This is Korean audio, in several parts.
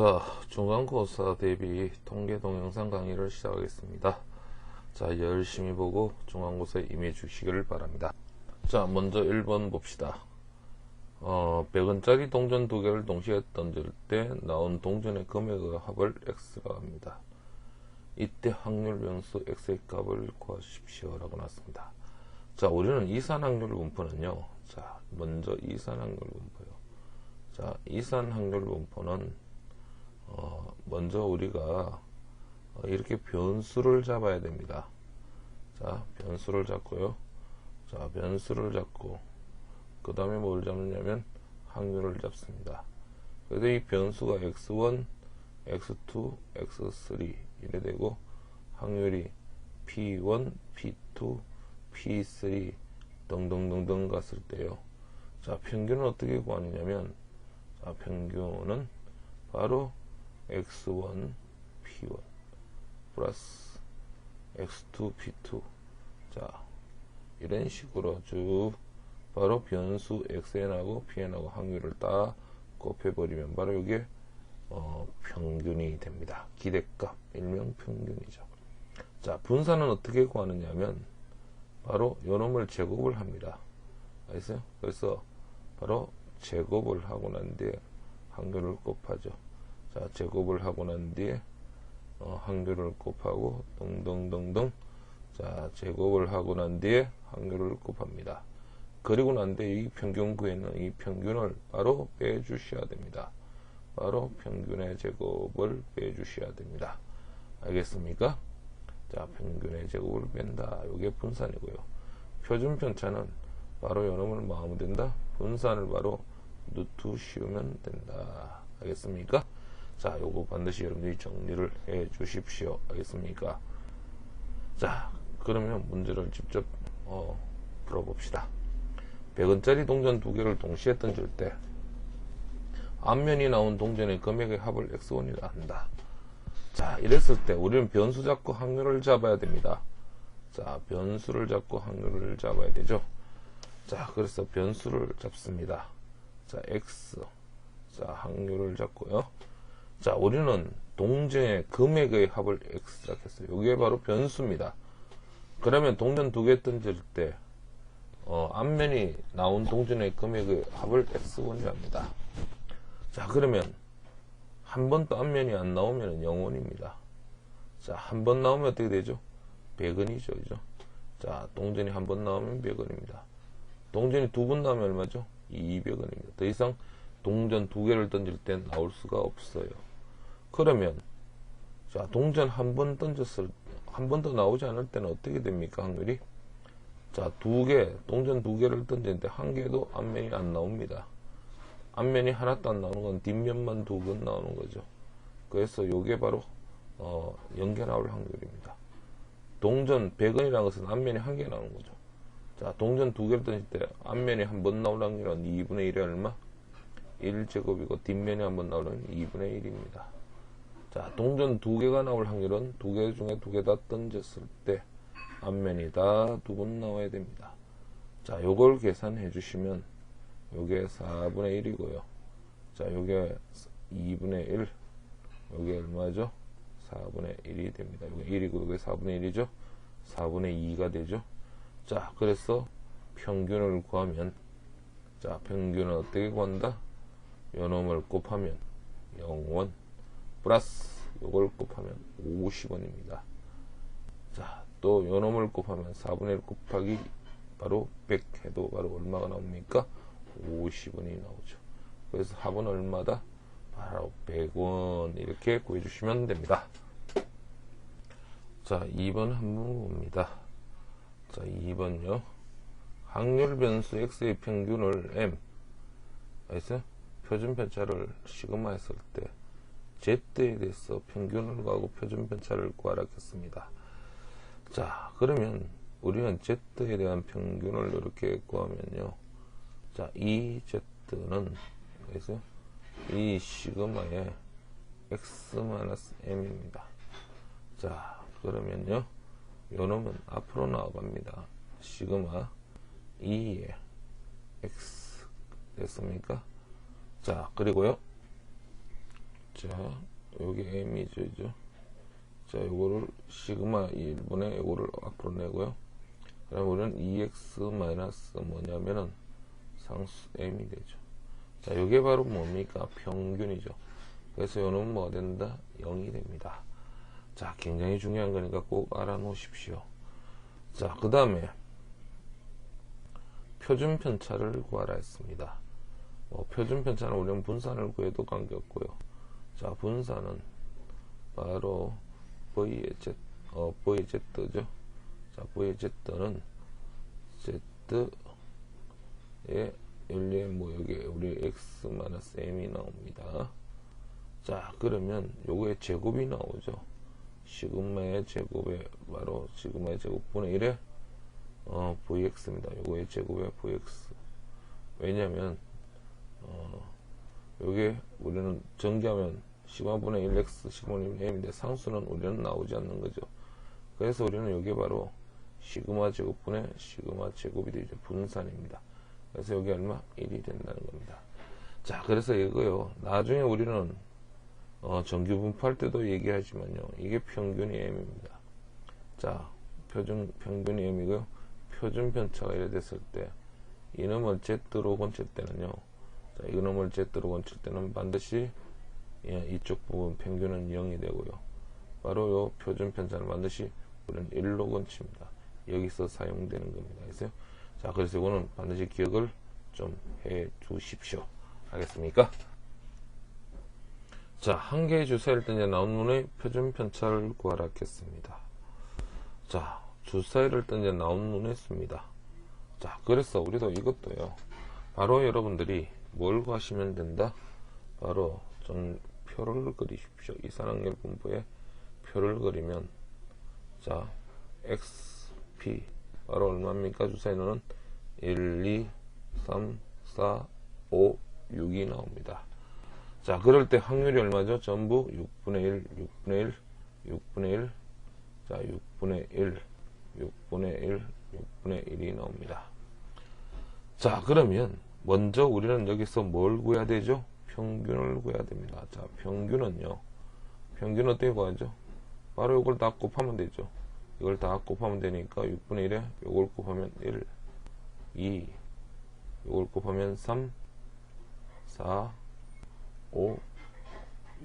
자, 중간고사 대비 통계 동영상 강의를 시작하겠습니다. 자, 열심히 보고 중간고사에 임해 주시기를 바랍니다. 자, 먼저 1번 봅시다. 100원짜리 동전 두 개를 동시에 던질 때 나온 동전의 금액의 합을 x라고 합니다. 이때 확률 변수 x의 값을 구하십시오 라고 나왔습니다. 자, 우리는 이산확률 분포는요, 자, 먼저 이산확률 분포요. 자, 이산확률 분포는 먼저 우리가 이렇게 변수를 잡아야 됩니다. 자, 변수를 잡고요. 자, 변수를 잡고 그 다음에 뭘 잡느냐면 확률을 잡습니다. 그래서 이 변수가 x1, x2, x3 이래 되고 확률이 p1, p2, p3 등등등등 갔을 때요. 자, 평균은 어떻게 구하느냐면, 자, 평균은 바로 x1, p1 플러스 x2, p2 자, 이런 식으로 쭉 바로 변수 xn하고 pn하고 확률을 다 곱해버리면 바로 이게 평균이 됩니다. 기대값, 일명 평균이죠. 자, 분산은 어떻게 구하느냐면 바로 요놈을 제곱을 합니다. 알겠어요? 그래서 바로 제곱을 하고 난 뒤에 확률을 곱하죠. 자, 제곱을 하고 난 뒤에 확률을 곱하고 등등등등. 자, 제곱을 하고 난 뒤에 확률을 곱합니다. 그리고 난 뒤에 이 평균 구에는 이 평균을 바로 빼주셔야 됩니다. 바로 평균의 제곱을 빼주셔야 됩니다. 알겠습니까? 자, 평균의 제곱을 뺀다. 이게 분산이고요. 표준 편차는 바로 요놈을 뭐 하면 된다? 분산을 바로 루트 씌우면 된다. 알겠습니까? 자, 요거 반드시 여러분들이 정리를 해 주십시오. 알겠습니까? 자, 그러면 문제를 직접 풀어봅시다. 100원짜리 동전 두 개를 동시에 던질 때 앞면이 나온 동전의 금액의 합을 x1이라 한다. 자, 이랬을 때 우리는 변수 잡고 확률을 잡아야 됩니다. 자, 변수를 잡고 확률을 잡아야 되죠. 자, 그래서 변수를 잡습니다. 자, x. 자, 확률을 잡고요. 자, 우리는 동전의 금액의 합을 x라 했어요. 이게 바로 변수입니다. 그러면 동전 두 개 던질 때 앞면이 나온 동전의 금액의 합을 x1이라 합니다. 자, 그러면 한 번 또 앞면이 안 나오면 0원입니다. 자, 한 번 나오면 어떻게 되죠? 100원이죠. 그죠? 자, 동전이 한 번 나오면 100원입니다. 동전이 두 번 나오면 얼마죠? 200원입니다. 더 이상 동전 두 개를 던질 때 나올 수가 없어요. 그러면 자, 동전 한 번 던졌을 한 번 더 나오지 않을 때는 어떻게 됩니까? 확률이? 자, 동전 두 개를 던지는데 한 개도 앞면이 안 나옵니다. 앞면이 하나도 안 나오는 건 뒷면만 두 번 나오는 거죠. 그래서 요게 바로 0개 나올 확률입니다. 동전 100원이라는 것은 앞면이 한 개 나오는 거죠. 자, 동전 두 개를 던질 때 앞면이 한 번 나올 확률은 2분의 1이 얼마? 1제곱이고 뒷면이 한 번 나오는 2분의 1입니다. 자, 동전 두 개가 나올 확률은 두 개 중에 두 개 다 던졌을 때 앞면이 다 두 번 나와야 됩니다. 자, 요걸 계산해 주시면 요게 4분의 1이고요. 자, 요게 2분의 1. 요게 얼마죠? 4분의 1이 됩니다. 요게 1이고 요게 4분의 1이죠? 4분의 2가 되죠? 자, 그래서 평균을 구하면, 자, 평균은 어떻게 구한다? 요놈을 곱하면 0원 플러스 요걸 곱하면 50원입니다. 자, 또 요놈을 곱하면 4분의 1 곱하기 바로 100 해도 바로 얼마가 나옵니까? 50원이 나오죠. 그래서 합은 얼마다? 바로 100원 이렇게 구해주시면 됩니다. 자, 2번 한번 봅니다. 자, 2번요. 확률 변수 x의 평균을 m, 알겠어요? 표준 편차를 시그마 했을 때 z에 대해서 평균을 구하고 표준 편차를 구하라 했습니다. 자, 그러면 우리는 z에 대한 평균을 이렇게 구하면요. 자, 이 z는 알겠어요? 이 시그마의 x-m입니다. 자, 그러면요. 요놈은 앞으로 나와갑니다. 시그마 2의 x 됐습니까? 자, 그리고요. 자, 요게 m이죠, 이죠. 자, 요거를 시그마 1분의 요거를 앞으로 내고요. 그럼 우리는 2x 마이너스 뭐냐면은 상수 m이 되죠. 자, 요게 바로 뭡니까? 평균이죠. 그래서 요는 뭐가 된다? 0이 됩니다. 자, 굉장히 중요한 거니까 꼭 알아 놓으십시오. 자, 그 다음에 표준 편차를 구하라 했습니다. 표준 편차는 우리는 분산을 구해도 관계없고요. 자, 분산은 바로 VZ죠. 자, VZ는 Z의 연리의 여기 우리 X-M이 나옵니다. 자, 그러면 요거의 제곱이 나오죠. 시그마의 제곱에 바로 시그마의 제곱분의 1에 VX입니다. 요거의 제곱의 VX. 왜냐면 요게 우리는 전개하면 시그마분의 1x 시그마분의 m인데 상수는 우리는 나오지 않는 거죠. 그래서 우리는 요게 바로 시그마 제곱분의 시그마 제곱이 되죠. 분산입니다. 그래서 여기 얼마? 1이 된다는 겁니다. 자, 그래서 이거요. 나중에 우리는 정규 분포할 때도 얘기하지만요. 이게 평균이 m입니다. 자, 평균이 m이고요. 표준 편차가 이래 됐을 때 이놈을 z로 건칠 때는요. 자, 이놈을 z로 건칠 때는 반드시 이쪽 부분 평균은 0이 되고요. 바로 요 표준 편차는 반드시 우리는 1로 건칩니다. 여기서 사용되는 겁니다. 그래서 자, 그래서 이거는 반드시 기억을 좀 해 두십시오. 알겠습니까? 자, 한 개의 주사일 때 이제 나온 문의 표준 편차를 구하라 했겠습니다. 자, 주사일을 때 이제 나온 문에 씁니다. 자, 그래서 우리도 이것도요. 바로 여러분들이 뭘 구하시면 된다? 바로 좀 표를 그리십시오. 이산항열 분포의 표를 그리면 자, XP 바로 얼마입니까? 주사위는 1, 2, 3, 4, 5, 6이 나옵니다. 자, 그럴 때 확률이 얼마죠? 전부 6분의 1, 6분의 1, 6분의 1, 자, 6분의 1, 6분의 1, 6분의 1이 나옵니다. 자, 그러면 먼저 우리는 여기서 뭘 구해야 되죠? 평균을 구해야 됩니다. 자, 평균은요. 평균 어떻게 구하죠? 바로 이걸 다 곱하면 되죠. 이걸 다 곱하면 되니까 6분의 1에 이걸 곱하면 1, 2, 이걸 곱하면 3, 4, 5,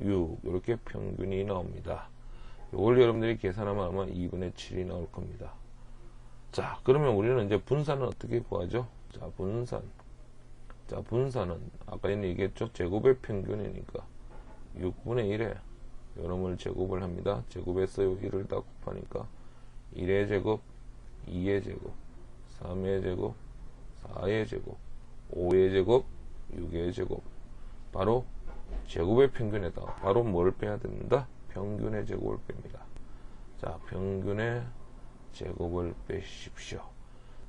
6 이렇게 평균이 나옵니다. 이걸 여러분들이 계산하면 아마 2분의 7이 나올 겁니다. 자, 그러면 우리는 이제 분산은 어떻게 구하죠? 자, 분산. 자, 분산은 아까 전에 얘기했죠? 제곱의 평균이니까 6분의 1에 요놈을 제곱을 합니다. 제곱해서 요 1을 다 곱하니까 1의 제곱, 2의 제곱, 3의 제곱, 4의 제곱, 5의 제곱, 6의 제곱. 바로 제곱의 평균에다 바로 뭘 빼야 된다? 평균의 제곱을 뺍니다. 자, 평균의 제곱을 빼십시오.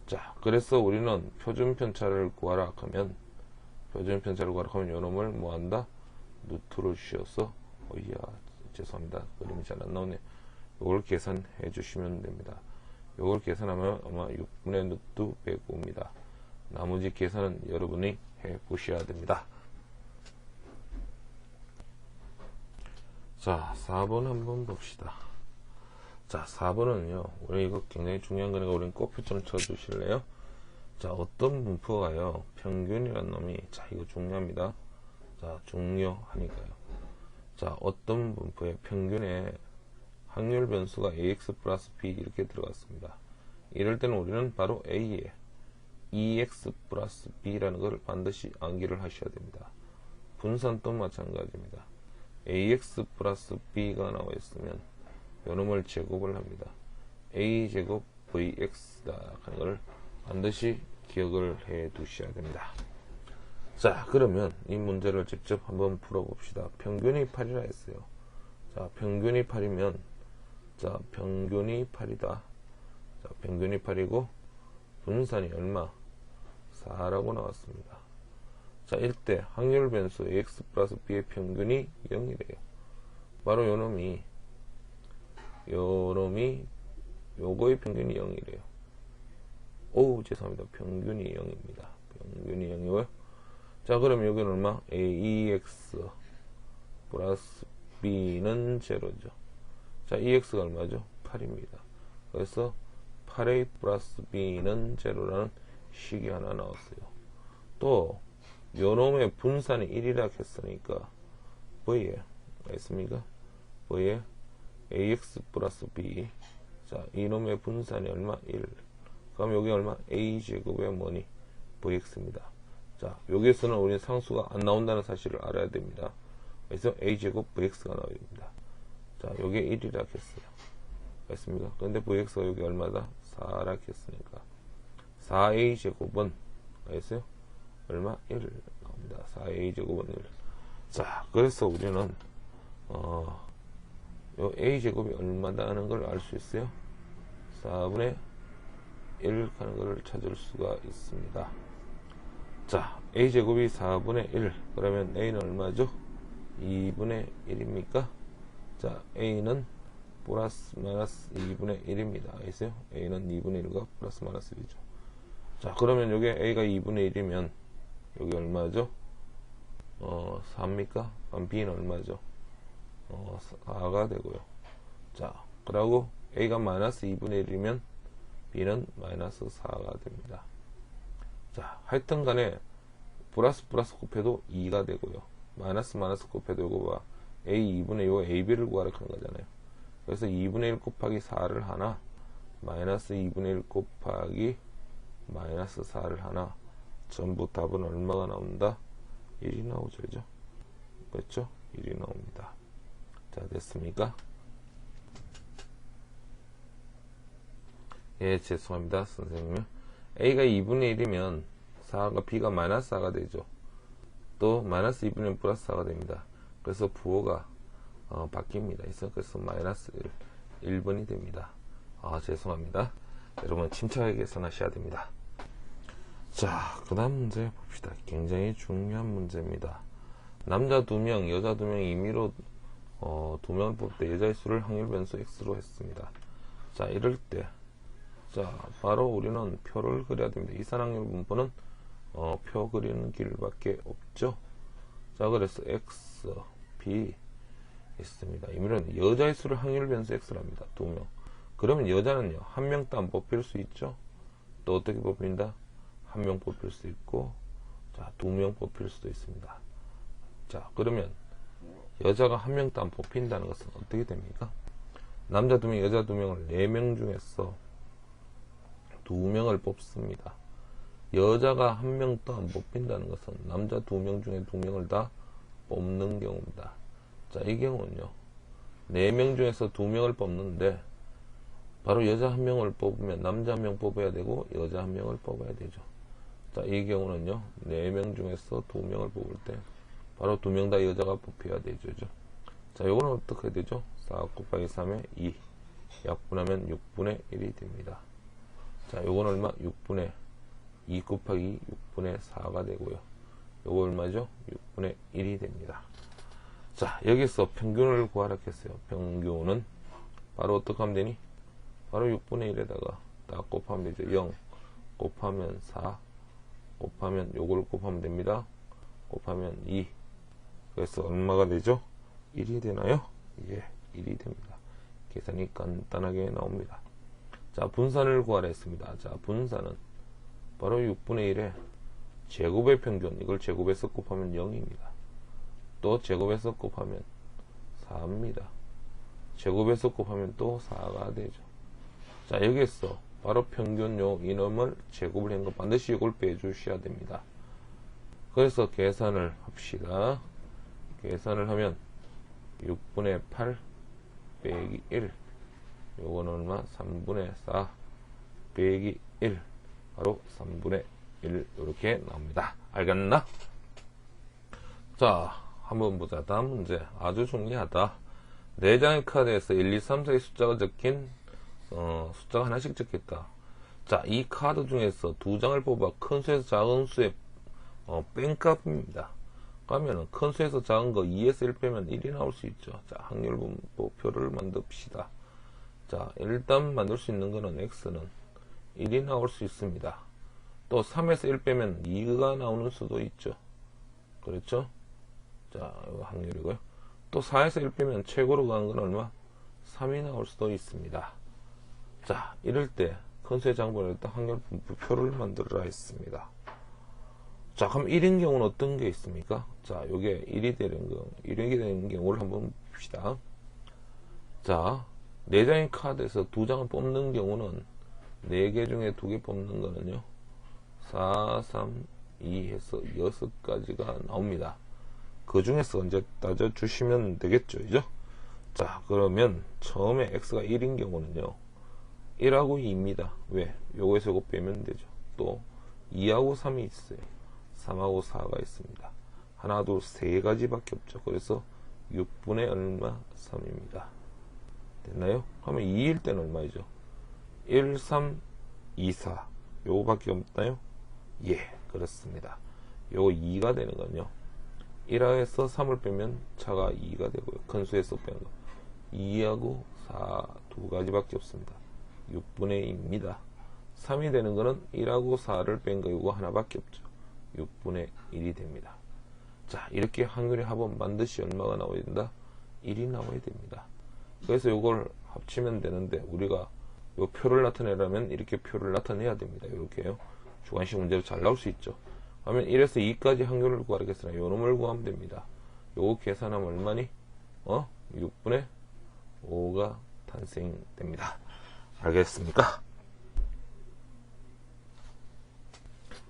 자, 그래서 우리는 표준 편차를 구하라 하면 요놈을 뭐 한다? 루트를 씌워서 죄송합니다. 그림이 잘 안 나오네. 요걸 계산해 주시면 됩니다. 요걸 계산하면 아마 6분의 루트 105입니다. 나머지 계산은 여러분이 해 보셔야 됩니다. 자, 4번 한번 봅시다. 자, 4번은요, 우리 이거 굉장히 중요한 거니까 우리는 꽃표 좀 쳐주실래요? 자, 어떤 분포가요, 평균이란 놈이, 자, 이거 중요합니다. 자, 중요하니까요. 자, 어떤 분포의 평균에 확률 변수가 ax 플러스 b 이렇게 들어갔습니다. 이럴 때는 우리는 바로 a에 ex 플러스 b라는 것을 반드시 암기를 하셔야 됩니다. 분산도 마찬가지입니다. ax 플러스 b가 나와 있으면 요놈을 제곱을 합니다. a 제곱 vx다 하는 것을 반드시 기억을 해 두셔야 됩니다. 자, 그러면 이 문제를 직접 한번 풀어봅시다. 평균이 8이라 했어요. 자, 평균이 8이면 자, 평균이 8이다. 자, 평균이 8이고 분산이 얼마? 4라고 나왔습니다. 자, 이때 확률 변수 ax 플러스 b의 평균이 0이래요. 바로 요놈이 요거의 평균이 0이래요. 오, 죄송합니다. 평균이 0입니다. 평균이 0이고요. 자, 그럼 여기는 얼마? ax 플러스 b는 제로죠. 자, 이 x가 얼마죠? 8입니다. 그래서 8a 플러스 b는 제로라는 식이 하나 나왔어요. 또 요놈의 분산이 1이라 했으니까 v에 있습니까? v에 ax 플러스 b. 자, 이놈의 분산이 얼마? 1. 그럼 여기 얼마? a제곱의 뭐니? vx입니다. 자, 여기에서는 우리는 상수가 안 나온다는 사실을 알아야 됩니다. 그래서 a제곱 vx가 나와야 됩니다. 자, 여기에 1이라 했어요. 됐습니까? 근데 vx가 여기 얼마다? 4라 했으니까 4a제곱은 알겠어요? 얼마? 1 나옵니다. 4a제곱은 1. 자, 그래서 우리는 요 a제곱이 얼마다는 걸 알 수 있어요? 4분의 1 하는 걸 찾을 수가 있습니다. 자, a제곱이 4분의 1. 그러면 a는 얼마죠? 2분의 1입니까? 자, a는 플러스 마이너스 2분의 1입니다. 알겠어요? a는 2분의 1과 플러스 마이너스 1이죠. 자, 그러면 여기 a가 2분의 1이면 여기 얼마죠? 4입니까? 그럼 b는 얼마죠? 4가 되고요. 자, 그러고 a가 마이너스 2분의 1이면 b는 마이너스 4가 됩니다. 자, 하여튼 간에 플러스 곱해도 2가 되고요. 마이너스 곱해도 요거 봐. a 2분의 요 ab를 구하라 그런 거잖아요. 그래서 2분의 1 곱하기 4를 하나, 마이너스 2분의 1 곱하기 마이너스 4를 하나, 전부 답은 얼마가 나온다? 1이 나오죠. 그죠? 그렇죠? 1이 나옵니다. 자, 됐습니까? 예, 죄송합니다. 선생님. a가 2분의 1이면 4가 b가 마이너스 4가 되죠. 또 마이너스 2분의 1 플러스 4가 됩니다. 그래서 부호가 바뀝니다. 그래서 마이너스 1번이 됩니다. 죄송합니다. 여러분 침착하게 계산하셔야 됩니다. 자, 그 다음 문제 봅시다. 굉장히 중요한 문제입니다. 남자 2명, 여자 2명이 임의로 2명을 뽑을 때 여자의 수를 확률 변수 x로 했습니다. 자, 이럴 때 자, 바로 우리는 표를 그려야 됩니다. 이산확률 분포는 표 그리는 길밖에 없죠. 자, 그래서 x, b 있습니다. 임의로는 여자의 수를 확률 변수 x랍니다. 2명. 그러면 여자는요, 한 명도 안 뽑힐 수 있죠. 또 어떻게 뽑힌다? 한 명 뽑힐 수 있고, 자, 2명 뽑힐 수도 있습니다. 자, 그러면 여자가 한 명도 안 뽑힌다는 것은 어떻게 됩니까? 남자 2명, 여자 2명을 4명 중에서 2명을 뽑습니다. 여자가 한 명도 안 뽑힌다는 것은 남자 2명 중에 2명을 다 뽑는 경우입니다. 자, 이 경우는요, 4명 중에서 2명을 뽑는데 바로 여자 1명을 뽑으면 남자 1명 뽑아야 되고 여자 1명을 뽑아야 되죠. 자, 이 경우는요, 4명 중에서 2명을 뽑을 때 바로 2명 다 여자가 뽑혀야 되죠. 자, 요거는 어떻게 되죠? 4 곱하기 3에 2 약분하면 6분의 1이 됩니다. 자, 요건 얼마? 6분의 2 곱하기 6분의 4가 되고요. 요거 얼마죠? 6분의 1이 됩니다. 자, 여기서 평균을 구하라 했어요. 평균은 바로 어떻게 하면 되니? 바로 6분의 1에다가 딱 곱하면 되죠. 0 곱하면 4 곱하면 요걸 곱하면 됩니다. 곱하면 2. 그래서 얼마가 되죠? 1이 되나요? 예, 1이 됩니다. 계산이 간단하게 나옵니다. 자, 분산을 구하라 했습니다. 자, 분산은 바로 6분의 1에 제곱의 평균, 이걸 제곱해서 곱하면 0입니다. 또 제곱해서 곱하면 4입니다. 제곱해서 곱하면 또 4가 되죠. 자, 여기에서 바로 평균 요 이놈을 제곱을 한 거 반드시 이걸 빼주셔야 됩니다. 그래서 계산을 합시다. 계산을 하면 6분의 8 빼기 1, 요거는 얼마? 3분의 4 빼기 1, 바로 3분의 1 이렇게 나옵니다. 알겠나? 자, 한번 보자. 다음 문제 아주 중요하다. 4장의 카드에서 1, 2, 3, 4의 숫자가 적힌 숫자가 하나씩 적혔다. 자, 이 카드 중에서 2장을 뽑아 큰 수에서 작은 수의 뺀값입니다. 그러면 큰 수에서 작은 거 2에서 1 빼면 1이 나올 수 있죠. 자, 확률 분포표를 만듭시다. 자, 일단 만들 수 있는 거는 x는 1이 나올 수 있습니다. 또 3에서 1 빼면 2가 나오는 수도 있죠. 그렇죠? 자, 이거 확률이고요. 또 4에서 1 빼면 최고로 간 건 얼마? 3이 나올 수도 있습니다. 자, 이럴 때 근수의 장분을 일단 확률 분포표를 만들어라 했습니다. 자, 그럼 1인 경우는 어떤 게 있습니까? 자, 요게 1이 되는 경우, 1이 되는 경우를 한번 봅시다. 자, 4장의 카드에서 2장을 뽑는 경우는 4개 중에 2개 뽑는 거는요, 4, 3, 2 해서 6가지가 나옵니다. 그 중에서 이제 따져주시면 되겠죠, 그죠? 자, 그러면 처음에 x가 1인 경우는요, 1하고 2입니다. 왜? 요거에서 요거 빼면 되죠. 또 2하고 3이 있어요. 3하고 4가 있습니다. 하나, 둘, 세 가지밖에 없죠. 그래서 6분의 얼마? 3입니다. 됐나요? 그러면 2일 때는 얼마이죠? 1, 3, 2, 4 요거밖에 없나요? 예, 그렇습니다. 요거 2가 되는 건요, 1에서 3을 빼면 차가 2가 되고요. 큰 수에서 뺀 거 2하고 4 두 가지밖에 없습니다. 6분의 2입니다. 3이 되는 거는 1하고 4를 뺀 거 이거 하나밖에 없죠. 6분의 1이 됩니다. 자, 이렇게 확률의 합은 반드시 얼마가 나와야 된다? 1이 나와야 됩니다. 그래서 이걸 합치면 되는데, 우리가 요 표를 나타내려면 이렇게 표를 나타내야 됩니다. 이렇게요. 주관식 문제로 잘 나올 수 있죠. 그러면 1에서 2까지 확률을 구하겠으나 요 놈을 구하면 됩니다. 요거 계산하면 얼마니? 6분의 5가 탄생됩니다. 알겠습니까?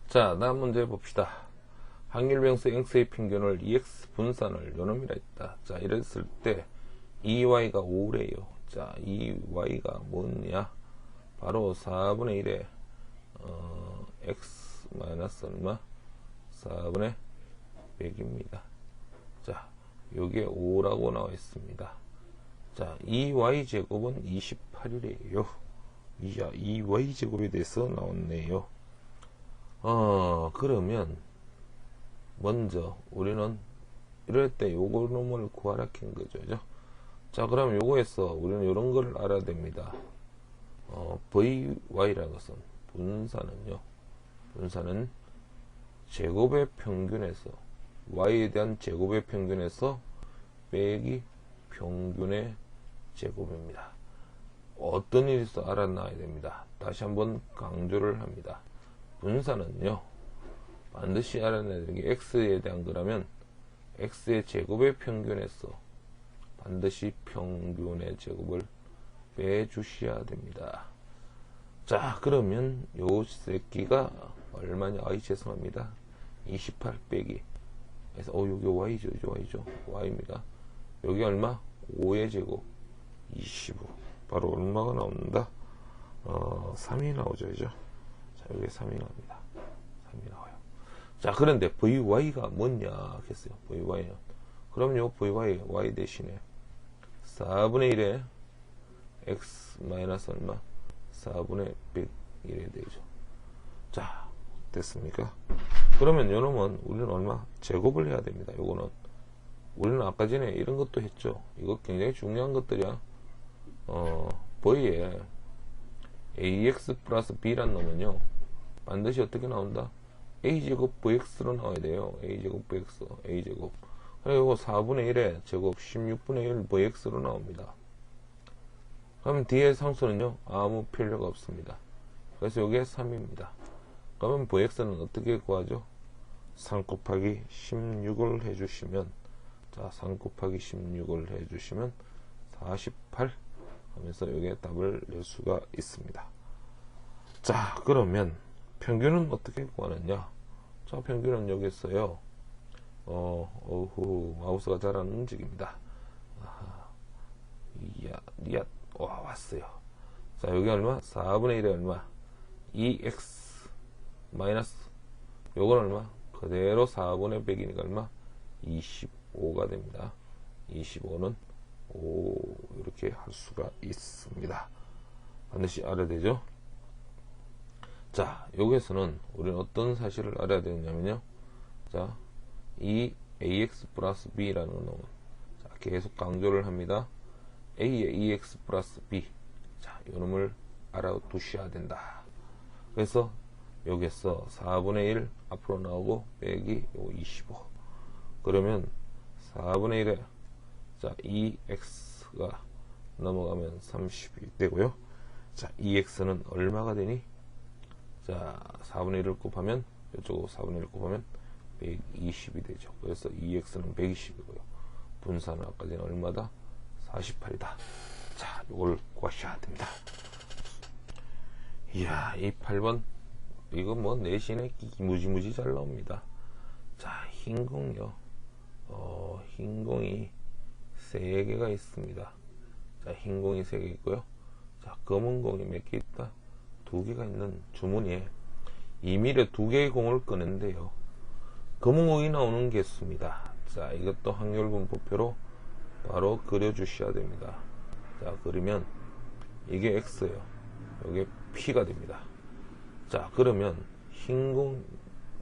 자, 다음 문제 봅시다. 확률병수 x의 평균을 2x 분산을 요 놈이라 했다. 자, 이랬을 때 2y가 5래요. 자, 2y가 뭐냐? 바로 4분의 1에 x 마이너스 얼마? 4분의 100입니다. 자, 요게 5라고 나와 있습니다. 자, 2y제곱은 28이래요. 2y제곱에 대해서 나왔네요. 그러면 먼저 우리는 이럴 때 요거 놈을 구하라 한 거죠. 그죠? 자, 그럼 요거에서 우리는 이런 걸 알아야 됩니다. vy라는 것은 분산은 제곱의 평균에서 y에 대한 제곱의 평균에서 빼기 평균의 제곱입니다. 어떤 일이 있어 알아놔야 됩니다. 다시 한번 강조를 합니다. 분산은요, 반드시 알아내야 되는 게 x에 대한 거라면 x의 제곱의 평균에서 반드시 평균의 제곱을 빼주셔야 됩니다. 자, 그러면 요 새끼가 얼마냐? 죄송합니다. 28 빼기. 그래서 여기 y죠, y입니다. 여기 얼마? 5의 제곱 25. 바로 얼마가 나온다? 3이 나오죠, 그죠? 자, 여기 3이 나옵니다. 3이 나와요. 자, 그런데 vy가 뭐냐 하겠어요. vy는 그럼 요 y 대신에 4분의 1에 x 마이너스 얼마? 4분의 100이래 되죠. 자, 됐습니까? 그러면 요 놈은 우리는 얼마? 제곱을 해야 됩니다. 요거는 우리는 아까 전에 이런 것도 했죠. 이거 굉장히 중요한 것들이야. v에 ax 플러스 b란 놈은요, 반드시 어떻게 나온다? a제곱 vx로 나와야 돼요. a제곱 vx, a제곱. 그리고 4분의 1의 제곱 16분의 1 vx로 나옵니다. 그럼 뒤에 상수는요, 아무 필요가 없습니다. 그래서 이게 3입니다. 그러면 vx는 어떻게 구하죠? 3 곱하기 16을 해주시면, 자, 3 곱하기 16을 해주시면 48 하면서 여기에 답을 낼 수가 있습니다. 자, 그러면 평균은 어떻게 구하느냐? 자, 평균은 여기 있어요. 마우스가 잘 안 움직입니다. 왔어요. 자, 여기 얼마? 4분의 1에 얼마? 2x 마이너스 요건 얼마? 그대로 4분의 100이니까 얼마? 25가 됩니다. 25는 5 이렇게 할 수가 있습니다. 반드시 알아야 되죠? 자, 여기에서는 우리는 어떤 사실을 알아야 되느냐면요, 자, 이 ax 플러스 b라는 놈은, 자, 계속 강조를 합니다. a의 ex 플러스 b, 자, 이 놈을 알아두셔야 된다. 그래서 여기에서 4분의 1 앞으로 나오고 빼기 요 25. 그러면 4분의 1에, 자, 2x가 넘어가면 30이 되고요. 자, 2x는 얼마가 되니? 자, 4분의 1을 곱하면, 이쪽으로 4분의 1을 곱하면 120이 되죠. 그래서 2x는 120이고요. 분산은 아까 전에 얼마다? 48이다. 자, 이걸 구하셔야 됩니다. 이야, 이 8번, 이거 뭐 내신에 무지무지 잘 나옵니다. 자, 흰 공요. 흰 공이 3개가 있습니다. 자, 흰 공이 3개 있고요. 자, 검은 공이 몇 개 있다? 2개가 있는 주머니에 2mm 2개의 공을 꺼낸대요. 검은 공이 나오는 개수입니다. 자, 이것도 확률분포표로 바로 그려주셔야 됩니다. 자, 그러면 이게 X예요. 이게 P가 됩니다. 자, 그러면 흰 공,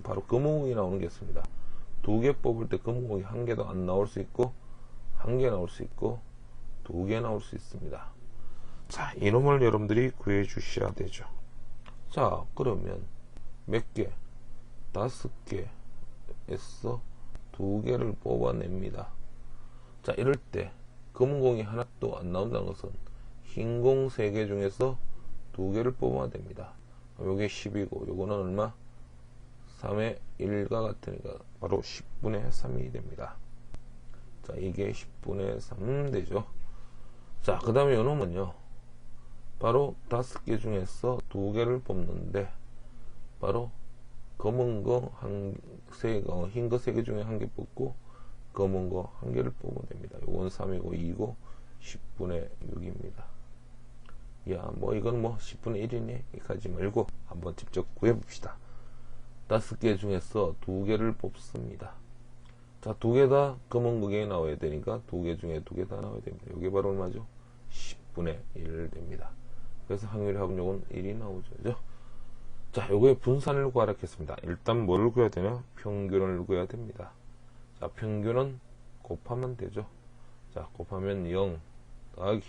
바로 검은 공이 나오는 개수입니다. 2개 뽑을 때 검은 공이 1개도 안 나올 수 있고, 1개 나올 수 있고, 2개 나올 수 있습니다. 자, 이놈을 여러분들이 구해 주셔야 되죠. 자, 그러면 몇 개? 5개에서 2개를 뽑아냅니다. 자, 이럴 때 검은 공이 하나도 안 나온다는 것은 흰 공 3개 중에서 2개를 뽑아야 됩니다. 요게 10이고 요거는 얼마? 3의 1과 같으니까 바로 10분의 3이 됩니다. 자, 이게 10분의 3 되죠. 자, 그 다음에 요놈은요, 바로 5개 중에서 2개를 뽑는데, 바로 검은 거 흰 거 3개 중에 1개 뽑고 검은 거 1개를 뽑으면 됩니다. 요건 3이고 2고 10분의 6입니다. 야, 뭐 이건 뭐 10분의 1이네 이까지 말고 한번 직접 구해봅시다. 5개 중에서 2개를 뽑습니다. 자, 2개 다 검은 거에 나와야 되니까 2개 중에 2개 다 나와야 됩니다. 이게 바로 얼마죠? 10분의 1 됩니다. 그래서 확률의 합력은 1이 나오죠. 자, 요거의 분산을 구하라 했습니다. 일단 뭐를 구해야 되냐? 평균을 구해야 됩니다. 자, 평균은 곱하면 되죠. 자, 곱하면 0 더하기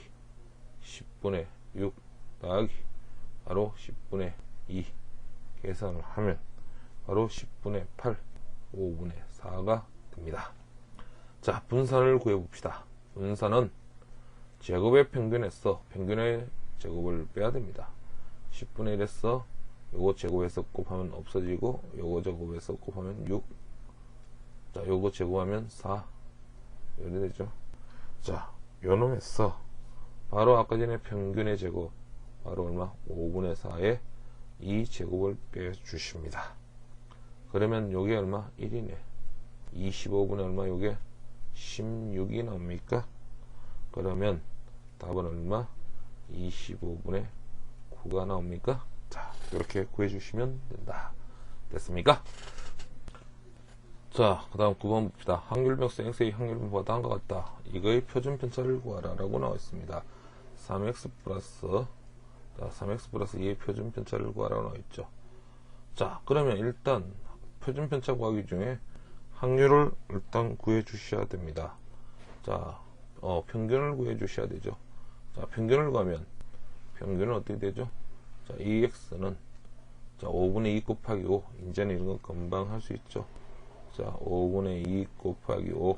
10분의 6 더하기 바로 10분의 2 계산을 하면 바로 10분의 8 5분의 4가 됩니다. 자, 분산을 구해 봅시다. 분산은 제곱의 평균에서 평균의 제곱을 빼야 됩니다. 10분의 1에서 요거 제곱해서 곱하면 없어지고 요거 제곱해서 곱하면 6. 자, 요거 제곱하면 4 이렇게 되죠. 자, 요놈에서 바로 아까 전에 평균의 제곱 바로 얼마? 5분의 4에 이 제곱을 빼주십니다. 그러면 요게 얼마? 1이네. 25분의 얼마? 요게 16이 나옵니까? 그러면 답은 얼마? 25분의 9가 나옵니까? 자, 이렇게 구해주시면 된다. 됐습니까? 자, 그 다음 9번 봅시다. 확률병수 x의 확률분포가 다음과 같다. 이거의 표준 편차를 구하라 라고 나와 있습니다. 3x 플러스 2의 표준 편차를 구하라고 나와 있죠. 자, 그러면 일단 표준 편차 구하기 중에 확률을 일단 구해 주셔야 됩니다. 자, 평균을 구해 주셔야 되죠. 자, 평균을 구하면 평균은 어떻게 되죠? 자, 2x는 자, 5분의 2 곱하기 5. 이제는 이런 거 금방 할 수 있죠. 자, 5분의 2 곱하기 5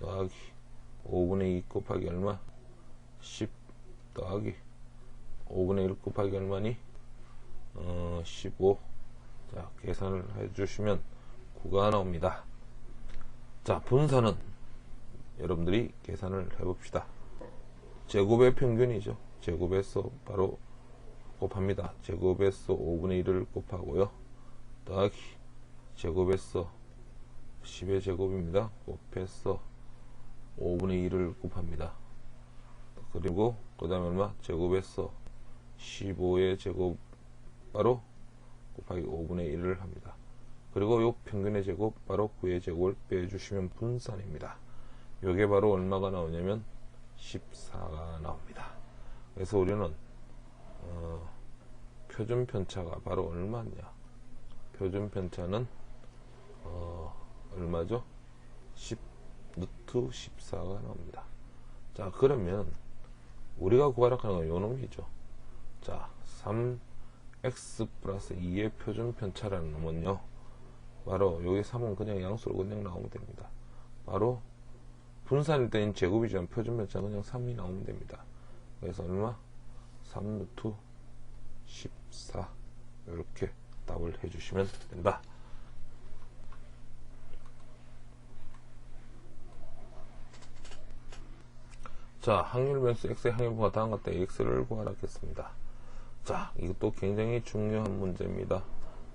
더하기 5분의 2 곱하기 얼마? 10 더하기 5분의 1 곱하기 얼마니? 15. 자, 계산을 해주시면 9가 나옵니다. 자, 분산은 여러분들이 계산을 해봅시다. 제곱의 평균이죠. 제곱에서 바로 곱합니다. 제곱에서 5분의 1을 곱하고요. 더하기 제곱에서 10의 제곱입니다. 곱해서 5분의 1을 곱합니다. 그리고 그 다음에 얼마? 제곱에서 15의 제곱 바로 곱하기 5분의 1을 합니다. 그리고 요 평균의 제곱 바로 9의 제곱을 빼주시면 분산입니다. 요게 바로 얼마가 나오냐면 14가 나옵니다. 그래서 우리는 표준 편차가 바로 얼마냐? 표준 편차는 얼마죠? 10 루트 14가 나옵니다. 자, 그러면 우리가 구하라 하는 건 요놈이죠. 자, 3x 플러스 2의 표준 편차라는 놈은요, 바로 여기 3은 그냥 양수로 그냥 나오면 됩니다. 바로 분산일 때는 제곱이지만 표준변차 그냥 3이 나오면 됩니다. 그래서 얼마? 3 루트 14 이렇게 답을 해주시면 된다. 자, 확률 변수 x의 확률분과 다음과 같다. x를 구하라 했습니다. 자, 이것도 굉장히 중요한 문제입니다.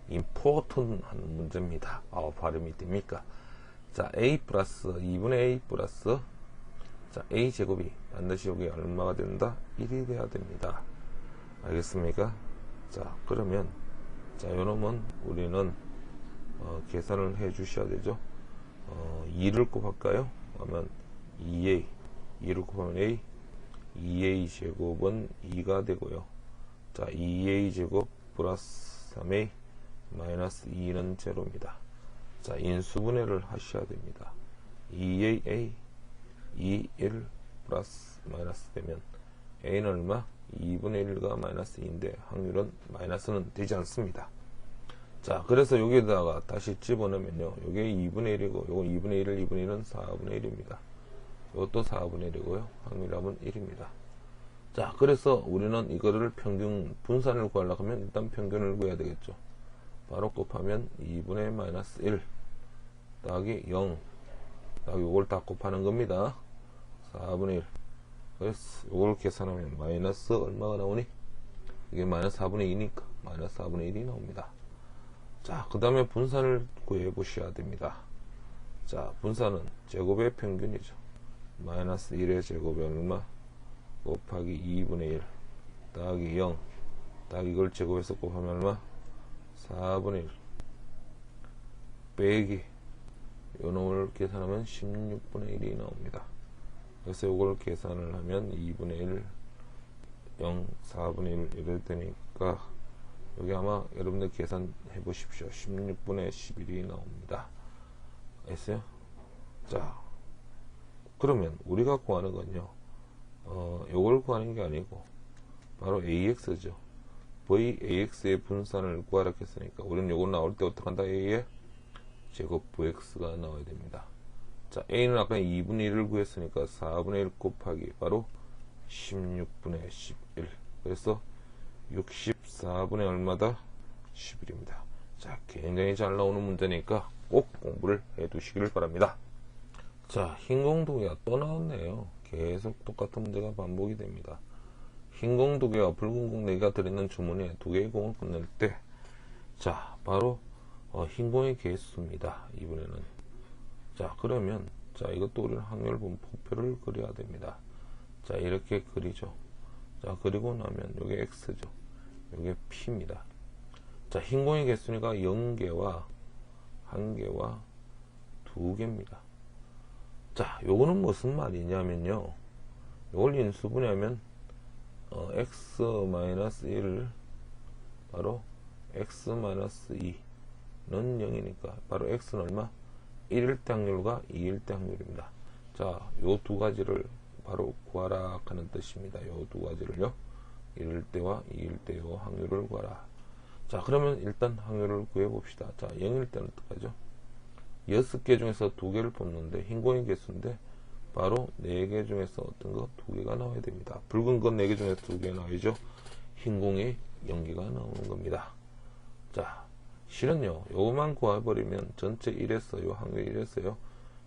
important한 문제입니다. 발음이 됩니까? 자, a 플러스 2분의 a 플러스 자, a 제곱이 반드시 여기 얼마가 된다? 1이 돼야 됩니다. 알겠습니까? 자, 그러면 자, 요놈은 우리는 계산을 해 주셔야 되죠. 2를 곱할까요? 그러면 2a 2를 곱하면 a 2a 제곱은 2가 되고요. 자, 2a 제곱 플러스 3a 마이너스 2는 제로입니다. 자, 인수분해를 하셔야 됩니다. 2a 2, 1 플러스 마이너스 되면 a는 얼마? 2분의 1과 마이너스 2인데 확률은 마이너스는 되지 않습니다. 자, 그래서 여기다가 다시 집어넣으면요, 요게 2분의 1이고 요거 2분의 1을 2분의 1은 4분의 1입니다. 이것도 4분의 1이고요. 확률합은 1입니다. 자, 그래서 우리는 이거를 평균 분산을 구하려고 하면 일단 평균을 구해야 되겠죠. 바로 곱하면 2분의 마이너스 1 더하기 0 더하기 요걸 다 곱하는 겁니다. 4분의 1. 그래서 요걸 계산하면 마이너스 얼마가 나오니? 이게 마이너스 4분의 2니까 마이너스 4분의 1이 나옵니다. 자, 그 다음에 분산을 구해 보셔야 됩니다. 자, 분산은 제곱의 평균이죠. 마이너스 1의 제곱이 얼마? 곱하기 2분의 1 더하기 0 더하기 이걸 제곱해서 곱하면 얼마? 4분의 1 빼기 요 놈을 계산하면 16분의 1이 나옵니다. 그래서 이걸 계산을 하면 2분의 1 0 4분의 1 이럴 테니까 여기 아마 여러분들 계산해 보십시오. 16분의 11이 나옵니다. 알겠어요? 자, 그러면 우리가 구하는 건요, 요걸 구하는 게 아니고 바로 AX죠. VAX의 분산을 구하라 했으니까 우리는 요거 나올 때 어떻게 한다? A의 제곱 VX가 나와야 됩니다. 자, A는 아까 2분의 1을 구했으니까 4분의 1 곱하기 바로 16분의 11. 그래서 64분의 얼마다? 11입니다. 자, 굉장히 잘 나오는 문제니까 꼭 공부를 해 두시기를 바랍니다. 자, 흰 공두개가 또 나왔네요. 계속 똑같은 문제가 반복이 됩니다. 흰 공두개와 붉은 공두개가 들어있는 주문에 두 개의 공을 끝낼 때, 자, 바로 흰 공의 개수입니다. 이번에는. 자, 그러면 자, 이것도 우리는 확률 분포표를 그려야 됩니다. 자, 이렇게 그리죠. 자, 그리고 나면 요게 X죠. 요게 P입니다. 자, 흰 공의 개수니까 0개와 1개와 2개입니다. 자, 요거는 무슨 말이냐면요, 요걸 인수분해하면 x-1을 바로 x-2는 0이니까 바로 x는 얼마? 1일 때 확률과 2일 때 확률입니다. 자, 요 두 가지를 바로 구하라 하는 뜻입니다. 요 두 가지를요, 1일 때와 2일 때 요 확률을 구하라. 자, 그러면 일단 확률을 구해 봅시다. 자, 0일 때는 어떡하죠? 6개 중에서 2개를 뽑는데 흰공의 개수인데 바로 4개 중에서 어떤 거? 2개가 나와야 됩니다. 붉은 건 4개 중에서 2개 나와야죠. 흰공의 0개가 나오는 겁니다. 자, 실은요, 요거만 구해버리면 전체 1에서 요 확률 1에서요,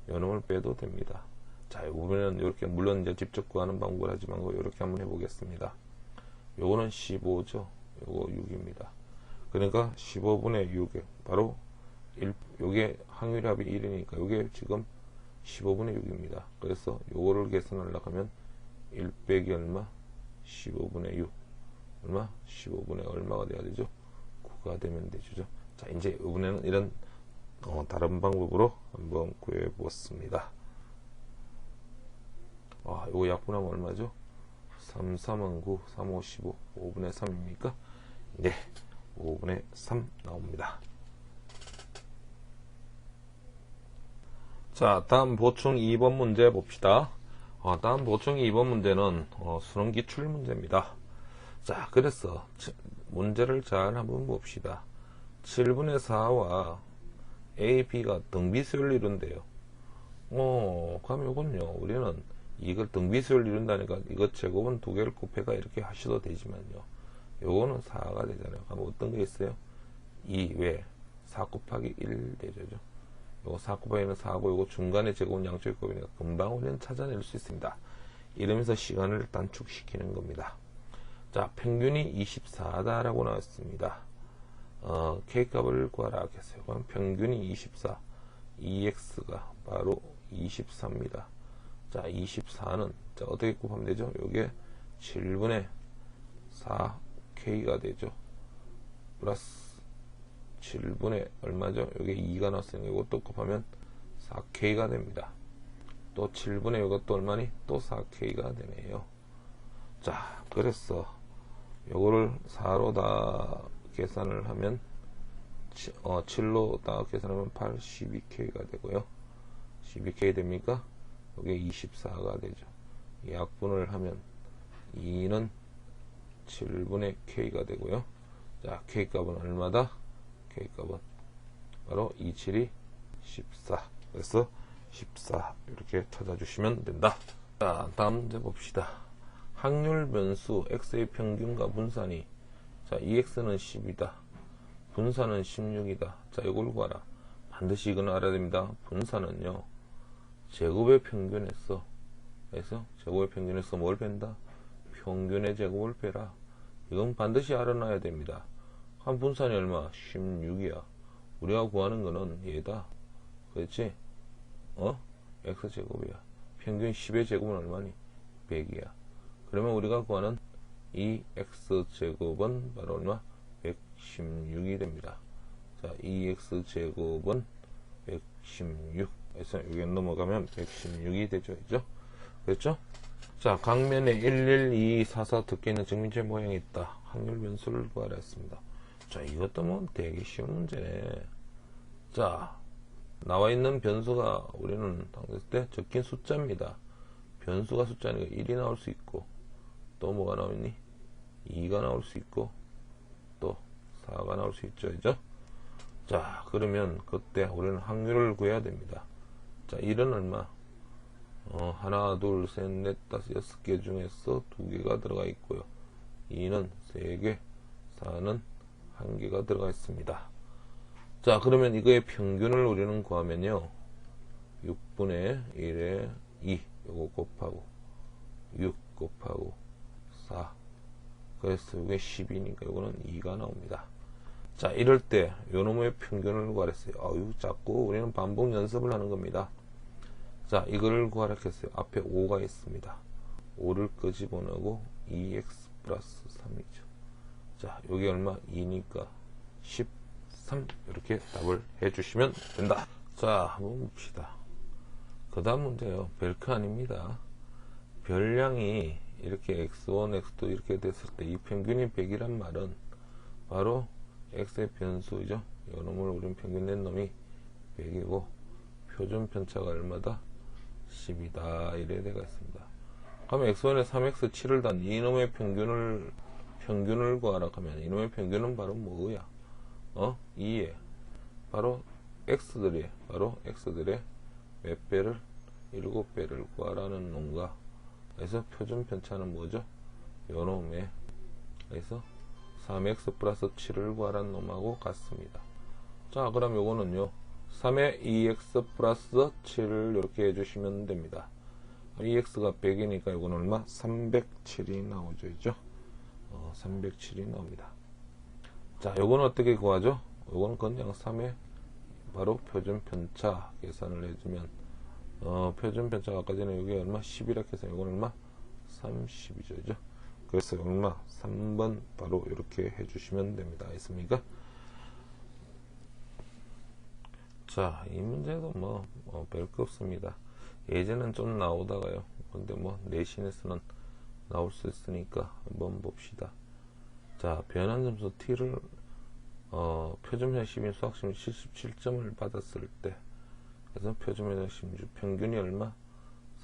요 놈을 빼도 됩니다. 자, 요거는 이렇게, 물론 이제 직접 구하는 방법을 하지만 이렇게 한번 해보겠습니다. 요거는 15죠. 요거 6입니다. 그러니까 15분의 6에 바로 1, 요게 확률 합이 1이니까 요게 지금 15분의 6입니다. 그래서 요거를 계산하려고 하면 1 빼기 얼마? 15분의 6 얼마? 15분의 얼마가 돼야 되죠? 9가 되면 되죠. 자, 이제 이번에는 이런 다른 방법으로 한번 구해 보았습니다. 요거 약분하면 얼마죠? 3, 3은 9, 3, 5, 15, 5분의 3입니까? 네, 5분의 3 나옵니다. 자, 다음 보충 2번 문제 봅시다. 다음 보충 2번 문제는 수능 기출 문제입니다. 자, 그래서 문제를 잘 한번 봅시다. 7분의 4와 A, B가 등비수열 이룬대요. 그럼 요건요, 우리는 이걸 등비수를 이룬다니까 이것 제곱은 두 개를 곱해가 이렇게 하셔도 되지만요, 요거는 4가 되잖아요. 그럼 어떤 게 있어요? 2 왜? 4 곱하기 1 되죠. 요거 4 곱하기는 4고, 요거 중간에 제곱은 양쪽의 곱이니까 금방 우리는 찾아낼 수 있습니다. 이러면서 시간을 단축시키는 겁니다. 자, 평균이 24다 라고 나왔습니다. K값을 구하라 하겠어요. 그럼 평균이 24, EX가 바로 24입니다. 자, 24는 자, 어떻게 곱하면 되죠? 요게 7분의 4K가 되죠. 플러스 7분의 얼마죠? 요게 2가 나왔으니까 이것도 곱하면 4K가 됩니다. 또 7분의 이것도 얼마니? 또 4K가 되네요. 자, 그래서 요거를 4로 다 계산을 하면 7로 다 계산하면 8, 12K가 되고요. 12K 됩니까? 이게 24가 되죠. 약분을 하면 2는 7분의 K가 되고요. 자, K값은 얼마다? K값은 바로 27이 14. 그래서 14 이렇게 찾아주시면 된다. 자, 다음 문제 봅시다. 확률 변수 x의 평균과 분산이, 자, 2x는 10이다. 분산은 16이다. 자, 이걸 구하라. 반드시 이건 알아야 됩니다. 분산은요, 제곱의 평균에서, 그래서 제곱의 평균에서 뭘 뺀다? 평균의 제곱을 빼라. 이건 반드시 알아놔야 됩니다. 한 분산이 얼마? 16이야. 우리가 구하는 거는 얘다. 그렇지? x제곱이야. 평균 10의 제곱은 얼마니? 100이야. 그러면 우리가 구하는 이 x제곱은 바로 얼마? 116이 됩니다. 자, 2x제곱은 116. 그래서 여기 넘어가면 116이 되죠. 그렇죠? 자, 강면에 1, 1, 2, 4, 4 듣기는 증민체 모양이 있다. 확률 변수를 구하라 했습니다. 자, 이것도 뭐 되게 쉬운 문제네. 자, 나와 있는 변수가 우리는 당했을 때 적힌 숫자입니다. 변수가 숫자니까 1이 나올 수 있고, 또 뭐가 나오니? 2가 나올 수 있고, 또 4가 나올 수 있죠. 그죠? 자, 그러면 그때 우리는 확률을 구해야 됩니다. 자, 1은 얼마? 하나, 둘, 셋, 넷, 다섯, 6개 중에서 2개가 들어가 있고요. 2는 3개, 4는 1개가 들어가 있습니다. 자, 그러면 이거의 평균을 우리는 구하면요, 6분의 1에 2 요거 곱하고 6 곱하고 4, 그래서 이게 10이니까 요거는 2가 나옵니다. 자, 이럴 때 요놈의 평균을 구하랬어요. 아유, 자꾸 우리는 반복 연습을 하는 겁니다. 자, 이거를 구하라 했어요. 앞에 5가 있습니다. 5를 끄집어내고 2x 플러스 3이죠. 자, 여기 얼마? 2니까 13. 이렇게 답을 해주시면 된다. 자, 한번 봅시다. 그 다음 문제요. 별거 아닙니다. 별량이 이렇게 x1, x2 이렇게 됐을 때 이 평균이 100이란 말은 바로 x의 변수죠. 이 놈을 우리는 평균 낸 놈이 100이고 표준 편차가 얼마다? 10이다. 이래 되가 있습니다. 그러면 x1에 3x 7을 단 이놈의 평균을 구하라 하면 이놈의 평균은 바로 뭐야? 2에 바로 x들의 몇 배를? 7배를 구하라는 놈과, 그래서 표준 편차는 뭐죠? 요놈의, 그래서 3x 플러스 7을 구하라는 놈하고 같습니다. 자, 그럼 요거는요, 3의 2x 플러스 7을 이렇게 해주시면 됩니다. 2x가 100이니까 요거는 얼마? 307이 나오죠. 있죠? 307이 나옵니다. 자, 요거는 어떻게 구하죠? 요거는 그냥 3의 바로 표준 편차 계산을 해주면, 표준 편차가 아까 전에 여기 얼마? 10이라 해서 요거는 얼마? 30이죠. 그래서 얼마? 3번 바로 이렇게 해주시면 됩니다. 있습니까? 자, 이 문제도 뭐 별거 없습니다. 예전엔 좀 나오다가요. 근데 뭐 내신에서는 나올 수 있으니까 한번 봅시다. 자, 변환 점수 t를 표준편 시민 수학시민 77점을 받았을 때, 그래서 표준편 16 평균이 얼마?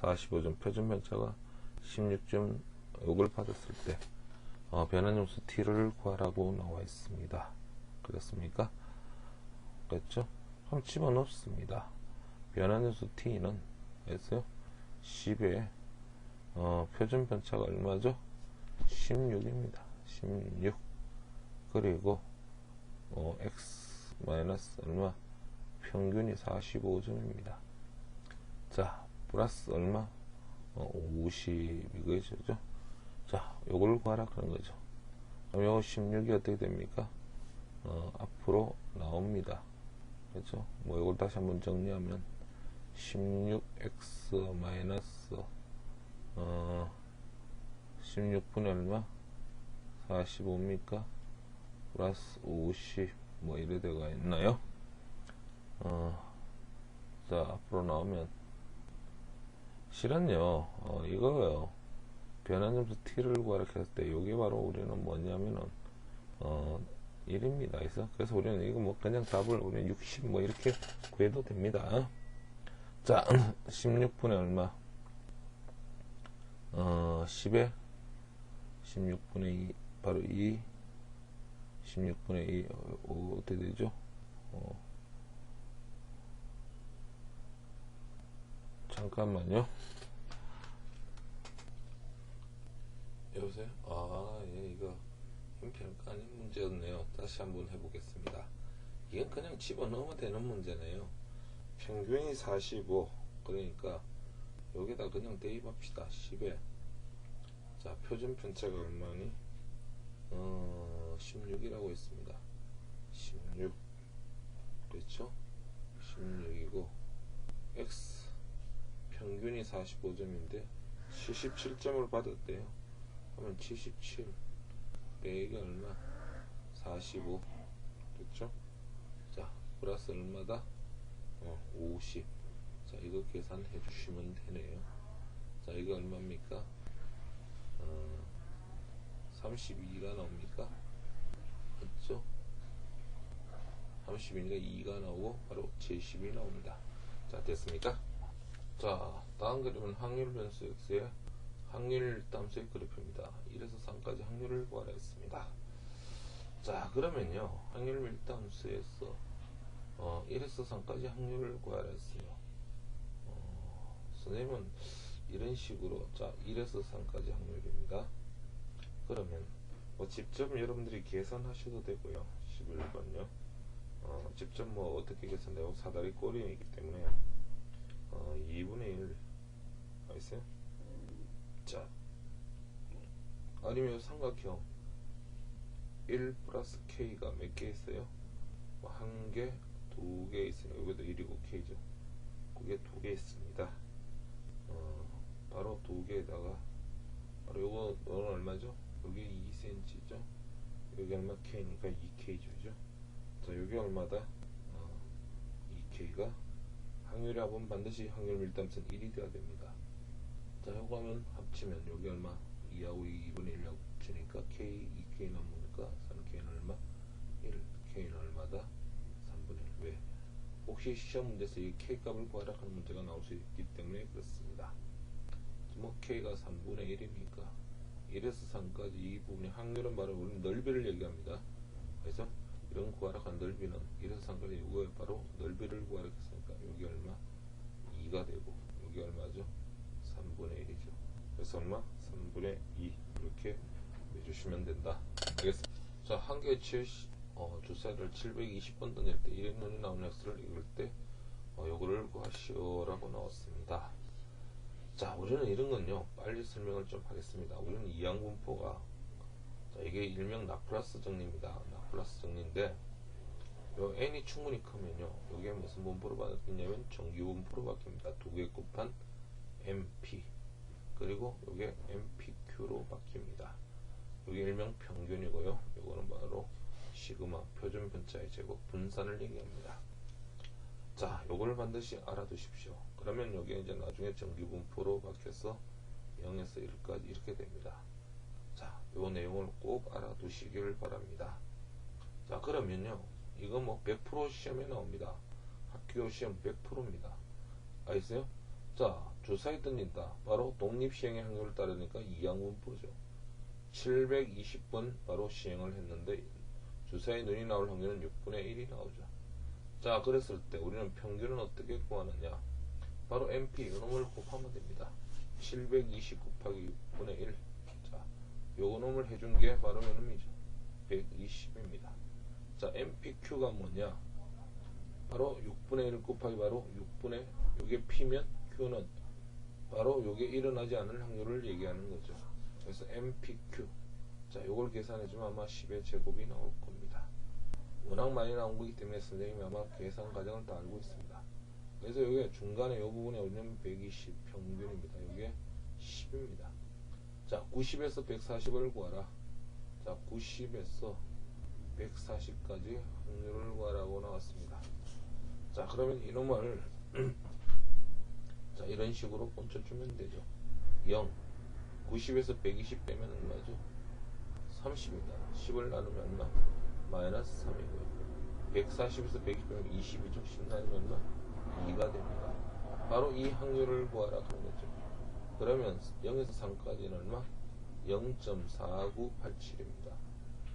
45점, 표준편차가 16점 요걸 받았을 때 변환 점수 t를 구하라고 나와 있습니다. 그렇습니까? 그렇죠? 그럼 집어넣습니다. 변환 점수 t는 했어요? 10에 표준 편차가 얼마죠? 16입니다. 16. 그리고 x 마이너스 얼마? 평균이 45점입니다. 자, 플러스 얼마? 50 이거죠. 자, 요걸 구하라 그런 거죠. 그럼 요 16이 어떻게 됩니까? 앞으로 나옵니다. 그렇죠? 뭐 이걸 다시 한번 정리하면 16x 마이너스 16분의 얼마? 45입니까? 플러스 50 뭐 이래 되가 있나요? 자, 앞으로 나오면 실은요 이거요. 변환점수 t를 구하라 했을 때 요게 바로 우리는 뭐냐면은 1입니다. 그래서 우리는 이거 뭐 그냥 답을 우리는 60 뭐 이렇게 구해도 됩니다. 자, 16분의 얼마? 10에 16분의 2 바로 2 16분의 2 어떻게 되죠? 잠깐만요. 여보세요? 예, 이거 힘평가 아닌 문제였네요. 다시 한번 해보겠습니다. 이건 그냥 집어넣으면 되는 문제네요. 평균이 45, 그러니까 여기다 그냥 대입합시다. 10에 자, 표준 편차가 얼마니? 16이라고 했습니다. 16 그렇죠? 16이고 x 평균이 45점인데 77점을 받았대요. 그러면 77 빼기 얼마? 45 그렇죠? 자, 플러스 얼마다? 50. 자, 이거 계산해 주시면 되네요. 자, 이거 얼마입니까? 32가 나옵니까? 맞죠? 32니까 2가 나오고 바로 70이 나옵니다. 자, 됐습니까? 자, 다음 그림은 확률 변수 x의 확률 일담수의 그래프입니다. 1에서 3까지 확률을 구하라 했습니다. 자, 그러면요 확률 일담수에서 1에서 3까지 확률을 구하라 했어요. 선생님은 이런 식으로 자 1에서 3까지 확률입니다. 그러면 뭐 직접 여러분들이 계산하셔도 되고요. 11번요. 직접 뭐 어떻게 계산돼요? 사다리 꼴이기 때문에 2분의 1 있어요? 자, 아니면 삼각형 1 플러스 k가 몇 개 있어요? 뭐 한 개, 두 개 있으니까 여기도 1이고 k죠. 그게 두 개 있습니다. 바로 두 개에다가 바로 요거는 얼마죠? 여기 2cm죠. 여기 얼마 k니까 2kg죠. 자, 여기 얼마다? 2k가 확률의 합은 반드시 확률 밀담수는 1이 돼야 됩니다. 자, 요거 하면 합치면 여기 얼마? 2하고 2분의 1 합치니까 k, 2k 남으니까 3k는 얼마? 1, k는 얼마다? 3분의 1. 왜? 혹시 시험 문제에서 이 k 값을 구하라 하는 문제가 나올 수 있기 때문에 그렇습니다. 뭐 k가 3분의 1이니까 1에서 3까지 이 부분의 확률은 바로 우리는 넓이를 얘기합니다. 그래서 이런 구하라 한 넓이는 1에서 3까지 이거에 바로 넓이를 구하라 했으니까 여기 얼마? 2가 되고 여기 얼마죠? 3분의 1이죠. 그래서 얼마? 3분의 2 이렇게 해주시면 된다. 알겠습니다. 자, 한 개의 주사위를 720번 던질 때 1의 눈이 나오는 x를 읽을 때 요거를 구하시오라고 나왔습니다. 자, 우리는 이런 건요 빨리 설명을 좀 하겠습니다. 우리는 이항분포가 자, 이게 일명 라플라스 정리입니다. 라플라스 정리인데 요 n이 충분히 크면요 요게 무슨 분포로 바뀌냐면 정규분포로 바뀝니다. 두 개 곱한 mp 그리고 요게 mpq로 바뀝니다. 요게 일명 평균이고요. 요거는 바로 시그마 표준 편차의 제곱 분산을 얘기합니다. 자, 요걸 반드시 알아두십시오. 그러면 여기에 이제 나중에 정규분포로 바뀌어서 0에서 1까지 이렇게 됩니다. 자, 요 내용을 꼭 알아두시길 바랍니다. 자, 그러면요 이거 뭐 100% 시험에 나옵니다. 학교 시험 100%입니다. 알겠어요? 자, 주사위 던진다. 바로 독립시행의 확률을 따르니까 이항분포죠. 720번 바로 시행을 했는데 주사위 눈이 나올 확률은 6분의 1이 나오죠. 자, 그랬을 때 우리는 평균은 어떻게 구하느냐? 바로 MP 요놈을 곱하면 됩니다. 720 곱하기 6분의 1. 자, 요놈을 해준 게 바로 요놈이죠. 120입니다. 자, MPQ가 뭐냐? 바로 6분의 1 곱하기 바로 6분의, 요게 P면 Q는 바로 요게 일어나지 않을 확률을 얘기하는 거죠. 그래서 MPQ. 자, 요걸 계산해주면 아마 10의 제곱이 나올 겁니다. 워낙 많이 나온 거기 때문에 선생님이 아마 계산 과정을 다 알고 있습니다. 그래서 여기 중간에 요 부분에 오면 120 평균입니다. 요게 10입니다. 자, 90에서 140을 구하라. 자, 90에서 140까지 확률을 구하라고 나왔습니다. 자, 그러면 이놈을 자, 이런 식으로 꽂혀주면 되죠. 0. 90에서 120 빼면 얼마죠? 30입니다. 10을 나누면 얼마? 마이너스 3이고요. 140에서 120 빼면 20이죠. 10 나누면 얼마? 2가 됩니다. 바로 이 확률을 구하라 그런 거죠. 그러면 0에서 3까지는 얼마? 0.4987입니다.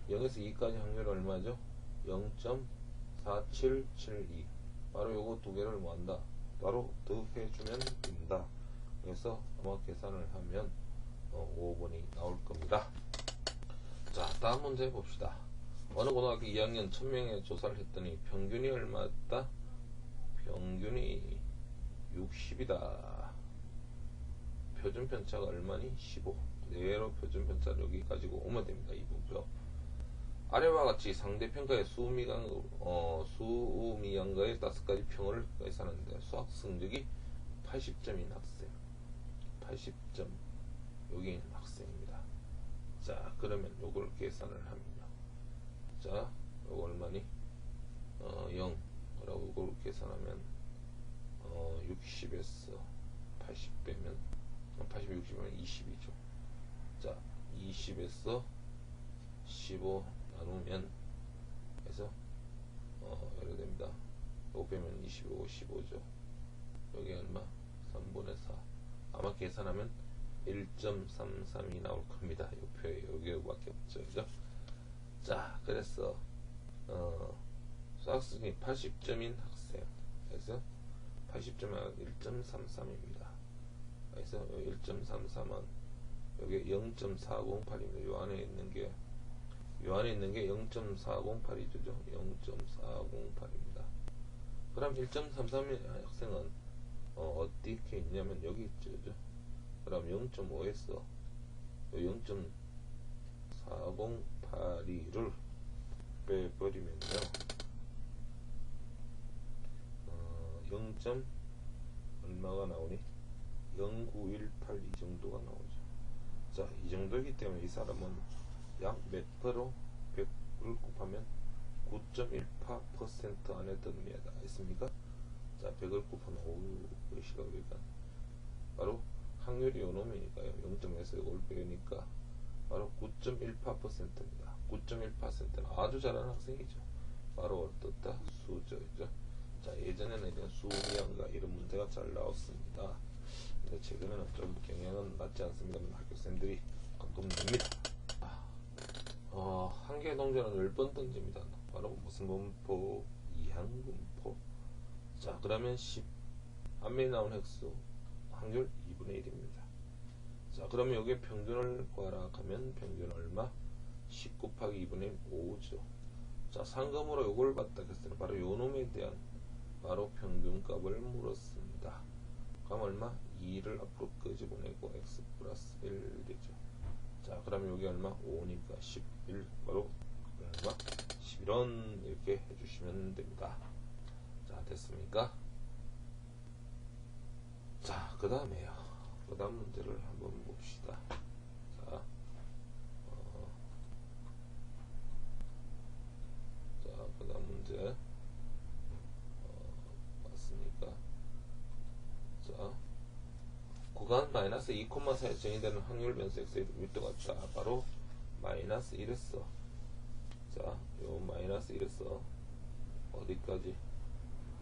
0에서 2까지 확률 얼마죠? 0.4772. 바로 요거 두 개를 뭐한다? 바로 더해주면 됩니다. 그래서 아마 계산을 하면 5번이 나올 겁니다. 자, 다음 문제 봅시다. 어느 고등학교 2학년 1000명에 조사를 했더니 평균이 얼마였다? 평균이 60이다. 표준 편차가 얼마니? 15. 그대로 표준 편차를 여기 가지고 오면 됩니다. 이 부분표. 아래와 같이 상대평가의 수미양가의 5가지 평을 계산하는데 수학 성적이 80점인 학생, 80점 여기 있는 학생입니다. 자, 그러면 요걸 계산을 합니다. 자, 요거 얼마니? 0 라고 요걸 계산하면 60에서 80 빼면 80, 60이면 20이죠. 자, 20에서 15 나누면 해서 이렇게 됩니다. 5 빼면 25, 15죠. 여기 얼마? 3분의 4. 아마 계산하면 1.33이 나올 겁니다. 이 표에 여기밖에 없죠. 그죠? 자, 그래서 수학성이 80점인 학생. 그래서 80점은 1.33입니다. 그래서 1.33은 여기 0.408입니다. 요 안에 있는 게 0.408이죠. 0.408입니다. 그럼 1.33의 학생은 어떻게 있냐면 여기 있죠. 그죠? 그럼 0.5에서 0.4082를 빼버리면요. 0. 얼마가 나오니? 0918 이 정도가 나오죠. 자, 이 정도이기 때문에 이 사람은 약 몇 프로? 100을 곱하면 9.18% 안에 듭니다. 있습니까? 자, 100을 곱하면 몇이가 그러니까 바로 확률이 요 놈이니까요. 0.5에서 이걸 빼니까 바로 9.18%입니다. 9.1%는 아주 잘하는 학생이죠. 바로 어떻다? 수저죠. 자, 예전에는 이런 수미양가 이런 문제가 잘 나왔습니다. 근데 최근에는 좀 경향은 맞지 않습니다. 학교생들이 가끔 냅니다. 한 개의 동전은 10번 던집니다. 바로 무슨 분포? 이항분포. 자, 그러면 10 앞면에 나온 획수 확률 2분의 1입니다. 자, 그러면 여기에 평균을 구하라 하면 평균 얼마? 10 곱하기 2분의 5죠. 자, 상금으로 요걸 받다 했을 때 바로 요 놈에 대한 바로 평균값을 물었습니다. 그럼 얼마? 2를 앞으로 끄집어내고 x 플러스 1 되죠. 자, 그럼 여기 얼마? 5니까 11 바로 얼마? 11원 이렇게 해주시면 됩니다. 자, 됐습니까? 자, 그 다음에요. 그 다음 문제를 한번 봅시다. 자, 그 다음 문제 맞습니까? 자, 구간 마이너스 2,4에 정의되는 확률 변수 x의 밀도가 같다. 바로 마이너스 1에서 자, 요 마이너스 1에서 어디까지?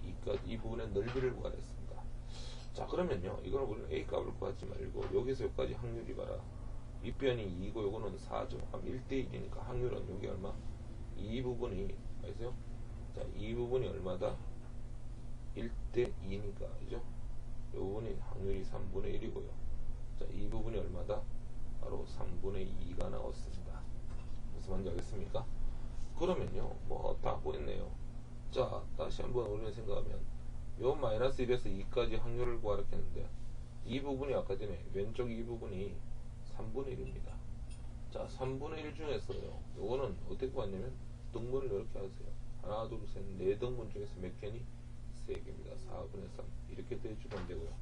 2까지 이 부분의 넓이를 구하랬습니다. 자, 그러면요, 이거는 우리는 a 값을 구하지 말고 여기서 여기까지 확률이 봐라. 윗변이 2고 요거는 4죠. 그럼 1대1이니까 확률은 여기 얼마? 이 부분이 알죠? 자, 이 부분이 얼마다? 1대2니까 그죠? 이 부분이 확률이 3분의 1이고요. 자, 이 부분이 얼마다? 바로 3분의 2가 나왔습니다. 무슨 말인지 알겠습니까? 그러면요, 뭐 다 보였네요. 자, 다시 한번 우리는 생각하면 요 마이너스 1에서 2까지 확률을 구하라 했는데 이 부분이 아까 전에 왼쪽 이 부분이 3분의 1입니다. 자, 3분의 1 중에서요, 요거는 어떻게 구하냐면 등분을 이렇게 하세요. 하나, 둘, 셋, 네 등분 중에서 몇 개니? 3개입니다. 4분의 3 이렇게 대주면 되고요.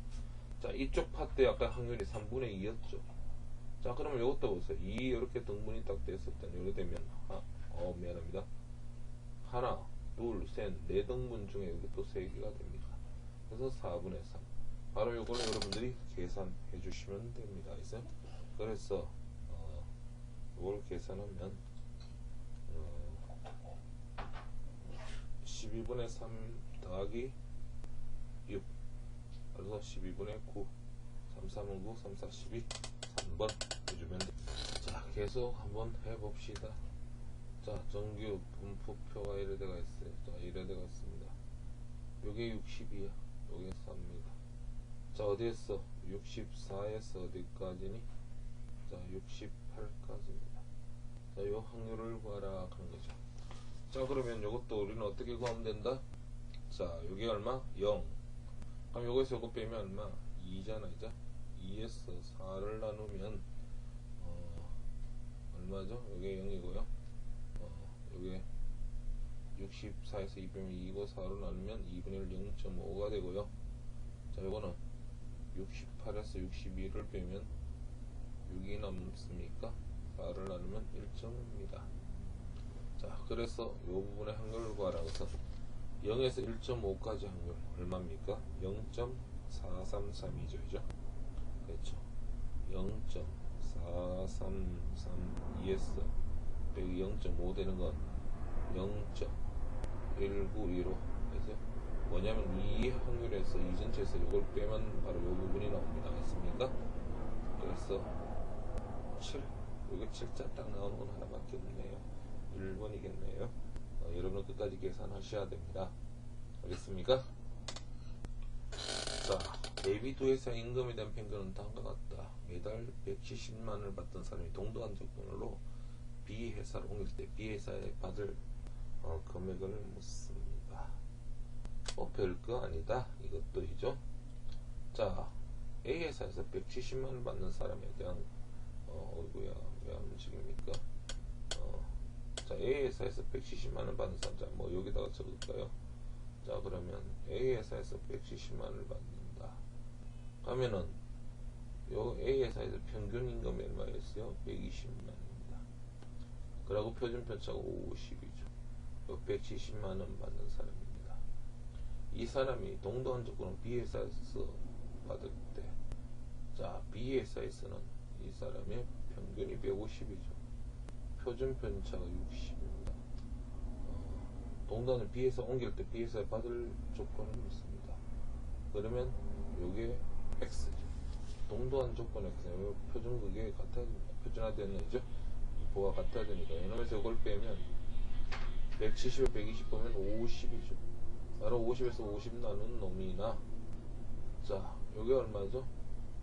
자, 이쪽 파트에 아까 확률이 3분의 2였죠. 자, 그러면 이것도 보세요. 2 이렇게 등분이 딱 됐을 때 이렇게 되면 미안합니다. 하나, 둘, 셋, 네 등분 중에 여기 또 3개가 됩니다. 그래서 4분의 3. 바로 요거는 여러분들이 계산해 주시면 됩니다. 그래서 이걸 계산하면 12분의 3 더하기 6, 그래서 12분의 9, 3, 3은 9, 3, 4, 12, 3번 해주면 됩니다. 자, 계속 한번 해봅시다. 자, 정규 분포표가 이래 돼가 있어요. 자, 이래 돼가 있습니다. 요게 60이야. 요게 4입니다. 자, 어디에서? 64에서 어디까지니? 자, 68까지입니다. 자, 요 확률을 구하라 하는 거죠. 자, 그러면 요것도 우리는 어떻게 구하면 된다? 자, 요게 얼마? 0. 그럼 요거에서 요거 빼면 얼마? 2잖아, 이제. 2에서 4를 나누면 얼마죠? 요게 0이고요. 요게 64에서 2 빼면 2고 4로 나누면 2분의 1 0.5가 되고요. 자, 요거는 68에서 62를 빼면 6이 남습니까? 4를 나누면 1.5입니다. 자, 그래서 요 부분의 확률을 구하라고서 0에서 1.5까지 확률 얼마입니까? 0.433이죠, 그죠? 그렇죠. 0.4332에서 0.5 되는 건 0.192로 해서 뭐냐면 이 확률에서 이 전체에서 이걸 빼면 바로 이 부분이 나옵니다. 맞습니까? 그래서 7, 여기 7자 딱 나오는 건 하나밖에 없네요. 1번이겠네요. 여러분은 끝까지 계산하셔야 됩니다. 알겠습니까? 자, AB2 회사 임금에 대한 평균은 다음과 같다. 매달 170만원을 받던 사람이 동등한 조건으로 B 회사를 옮길 때 B 회사에 받을 금액을 묻습니다. 별거 아니다. 이것도이죠. 자, A 회사에서 170만원을 받는 사람에 대한 어이구야, 왜 안 움직입니까? 자, A 회사에서 170만원 받는 사람, 자, 뭐 여기다가 적을까요? 자, 그러면 A 회사에서 170만원을 받는다. 그러면은 요 A 회사에서 평균 임금이 얼마였어요? 120만원입니다. 그리고 표준 편차가 50이죠. 요 170만원 받는 사람입니다. 이 사람이 동등한 조건은 B 회사에서 받을 때, 자, B 회사에서는 이 사람의 평균이 150이죠. 표준 편차가 60입니다. 동단을 B에서 옮길 때 B에서 받을 조건을 묻습니다. 그러면 요게 X죠. 동등한 조건 X는 표준 그게 같아야 됩니다. 표준화되는 죠. 보가 같아야 되니까. 이놈에서 이걸 빼면 170에 120 보면 50이죠. 바로 50에서 50 나눈 놈이나, 자, 요게 얼마죠?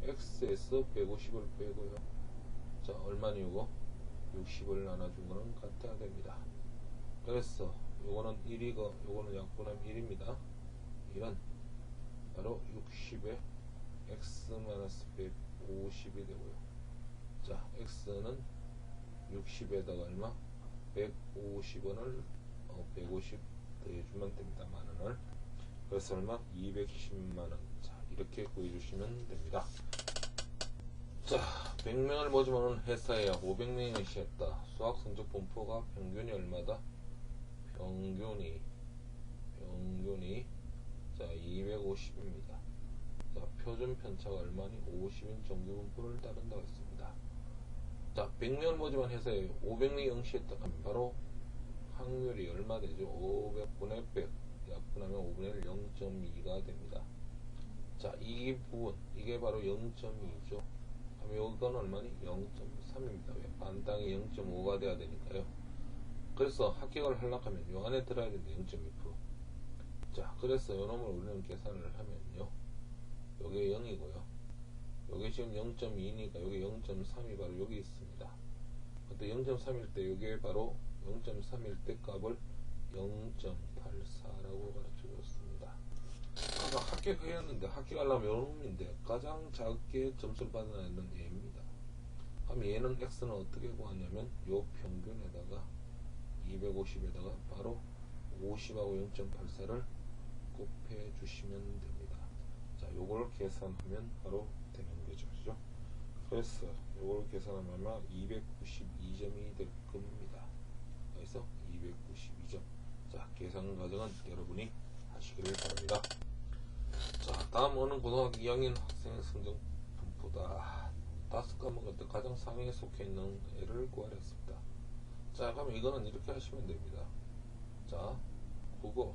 X에서 150을 빼고요. 자, 얼마니 요거? 60을 나눠준 거는 같아야 됩니다. 그래서 요거는 1이고 요거는 약분하면 1입니다. 1은 바로 60에 x-150이 되고요. 자, x는 60에다가 얼마? 150원을 150 더해주면 됩니다. 만원을. 그래서 얼마? 210만원. 자, 이렇게 구해주시면 됩니다. 자, 100명을 모집하는 회사에 500명이 응시했다. 수학 성적 분포가 평균이 얼마다? 평균이 자, 250입니다. 자, 표준 편차가 얼마니? 50인 정규 분포를 따른다고 했습니다. 자, 100명을 모집한 회사에 500명이 응시했다 하면 바로 확률이 얼마 되죠? 500분의 100 약분하면 5분의 1 0.2가 됩니다. 자, 이 부분 이게 바로 0.2죠. 그럼 이건 얼마니? 0.3입니다. 왜? 반당이 0.5가 돼야 되니까요. 그래서 합격을 하려고 하면 요 안에 들어야 되는데 0.2%. 자, 그래서 요 놈을 우리는 계산을 하면요. 요게 0이고요. 요게 지금 0.2니까 요게 0.3이 바로 여기 있습니다. 그때 0.3일 때 요게 바로 0.3일 때 값을 0.84라고 가르쳐줬습니다. 아까 합격했는데 합격하려면 요 놈인데 가장 작게 점수를 받아야 하는 얘입니다. 그럼 얘는 x는 어떻게 구하냐면 요 평균에다가 250에다가 바로 50하고 0.84를 곱해 주시면 됩니다. 자, 요걸 계산하면 바로 되는 거죠. 그죠? 그래서 요걸 계산하면 아마 292점이 될 겁니다. 그래서 292점. 자, 계산 과정은 여러분이 하시기를 바랍니다. 자, 다음 어느 고등학교 2학년 학생의 성적 분포다. 5과목일 때 가장 상위에 속해 있는 애를 구하려 했습니다. 자, 그럼 이거는 이렇게 하시면 됩니다. 자, 국어.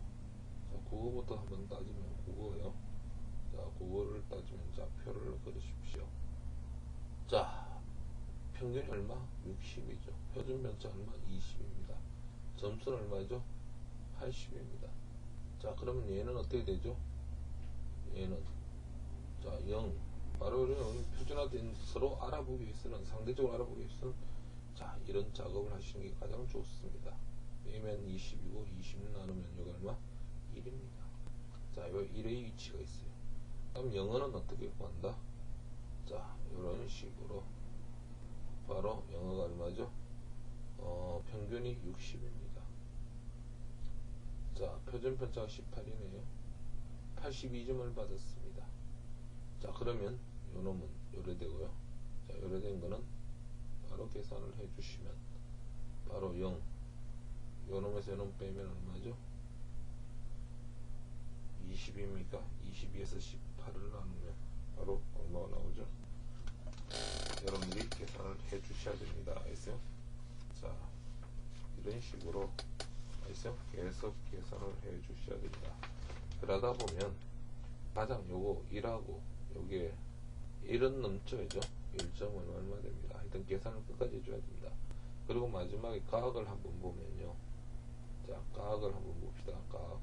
자, 국어부터 한번 따지면 국어요. 자, 국어를 따지면 자, 표를 그리십시오. 자, 평균이 얼마? 60이죠. 표준편차 얼마? 20입니다. 점수는 얼마죠? 80입니다. 자, 그러면 얘는 어떻게 되죠? 얘는 자, 0. 바로 이런 표준화된 서로 알아보기 위해서는, 상대적으로 알아보기 위해서는 자, 이런 작업을 하시는 게 가장 좋습니다. 빼면 20이고 20 나누면 이거 얼마? 1입니다. 자, 요 1의 위치가 있어요. 그럼 영어는 어떻게 구한다? 자, 이런 식으로 바로 영어가 얼마죠? 평균이 60입니다. 자, 표준편차가 18이네요. 82점을 받았습니다. 자, 그러면 요 놈은 요래되고요. 자, 요래된 거는 바로 계산을 해주시면 바로 0. 요 놈에서 요 놈 빼면 얼마죠? 20입니까? 22에서 18을 나누면 바로 얼마가 나오죠? 여러분들이 계산을 해 주셔야 됩니다. 알겠어요? 자, 이런 식으로 알겠어요? 계속 계산을 해 주셔야 됩니다. 그러다 보면 가장 요거 1하고 요게 1은 넘죠, 그죠? 1점은 얼마 됩니다. 하여튼 계산을 끝까지 해줘야 됩니다. 그리고 마지막에 가학을 한번 보면요. 자, 가학을 한번 봅시다. 가학.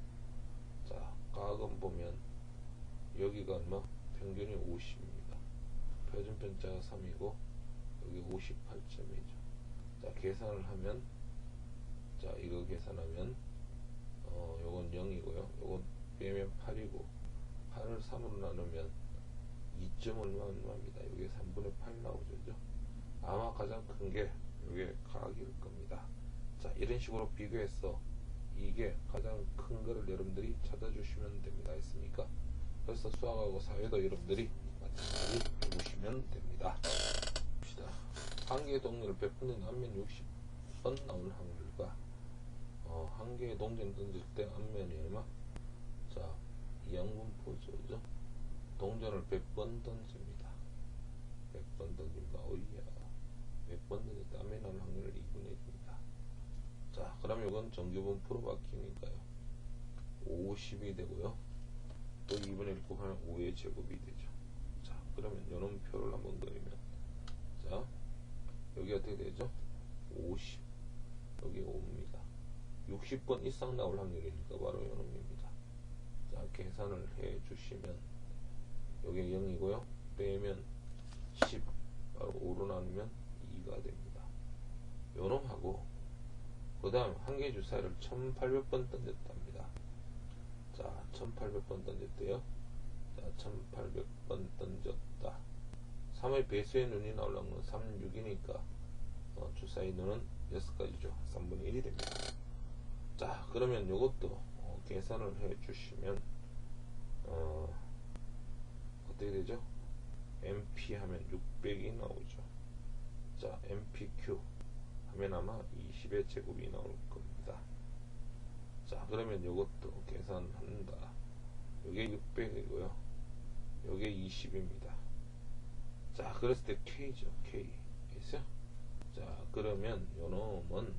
자, 가학은 보면 여기가 얼마? 평균이 50입니다. 표준편차가 3이고 여기 58점이죠. 자, 계산을 하면 자, 이거 계산하면 요건 0이고요. 요건 빼면 8이고 8을 3으로 나누면 2점 얼마입니다. 여기 3분의 8 나오죠. 그죠? 아마 가장 큰 게 이게 가학일 겁니다. 자, 이런 식으로 비교해서 이게 가장 큰 거를 여러분들이 찾아주시면 됩니다. 했습니까? 그래서 수학하고 사회도 여러분들이 마찬가지 해보시면 됩니다. 봅시다. 한 개의 동전을 100번 앞면 60번 나올 확률과 한 개의 동전을 던질 때 앞면이 얼마? 자, 이항분포죠. 그죠? 동전을 100번 던집니다. 100번 던집니다. 어이야. 100번 던질 때 앞면이 나올 확률을 2분의 1입니다. 자, 그럼 이건 정규분포로 바뀌니까요. 50이 되고요. 또 2분의 1 곱하면 5의 제곱이 되죠. 자, 그러면 요놈 표를 한번 그리면 자, 여기 어떻게 되죠? 50. 여기 5입니다. 60번 이상 나올 확률이니까 바로 요놈입니다. 자, 계산을 해 주시면 여기 0이고요. 빼면 10. 바로 5로 나누면 2가 됩니다. 요놈하고 그 다음 한 개 주사위를 1800번 던졌답니다. 자, 1800번 던졌대요. 자, 1800번 던졌다. 3의 배수의 눈이 나오려면 건 3, 6이니까 주사위 눈은 6가지죠. 3분의 1이 됩니다. 자, 그러면 이것도 계산을 해 주시면 어떻게 되죠? MP 하면 600이 나오죠. 자, MPQ 하면 아마 20의 제곱이 나올 겁니다. 자, 그러면 이것도 계산한다. 요게 600이고요. 요게 20입니다. 자, 그랬을 때 K죠. K. 있어요? 자, 그러면 요 놈은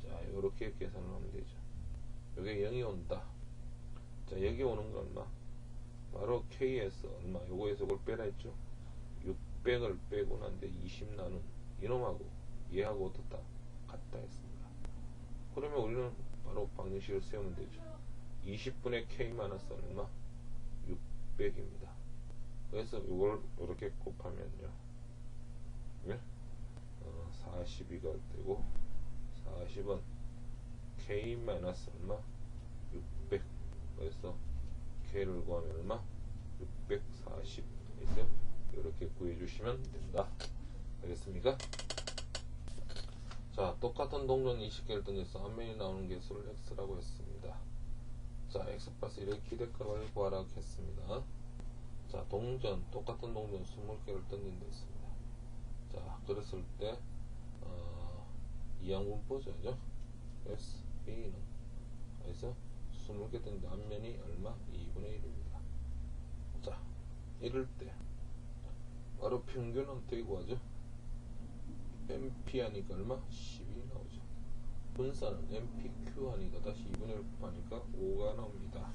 자, 요렇게 계산을 하면 되죠. 요게 0이 온다. 자, 여기 오는 건 얼마? 바로 K에서 얼마? 요거에서 이걸 빼라 했죠. 600을 빼고 난데 20 나눈 이놈하고 얘하고 어떻다? 같다 했습니다. 그러면 우리는 바로 방정식을 세우면 되죠. 20분의 K 마이너스 얼마? 600입니다. 그래서 이걸 이렇게 곱하면요, 네? 42가 되고, 40은 k 마이너스 얼마? 600. 그래서 k를 구하면 얼마? 640. 그래서 이렇게 구해주시면 된다. 알겠습니까? 자, 똑같은 동전 20개를 던져서 앞면이 나오는 개수를 x라고 했습니다. 자, x 플러스 1의 기대값을 구하라고 했습니다. 자, 똑같은 동전 20개를 던진다 했습니다. 자, 그랬을 때 이항분포죠. S, B는 그래서 20개 던진 앞면이 얼마? 2분의 1입니다. 자, 이럴 때 바로 평균은 어떻게 구하죠? MP 하니까 얼마? 10이 나오죠. 분산은 MPQ 하니까 다시 2분의 1 곱하니까 5가 나옵니다.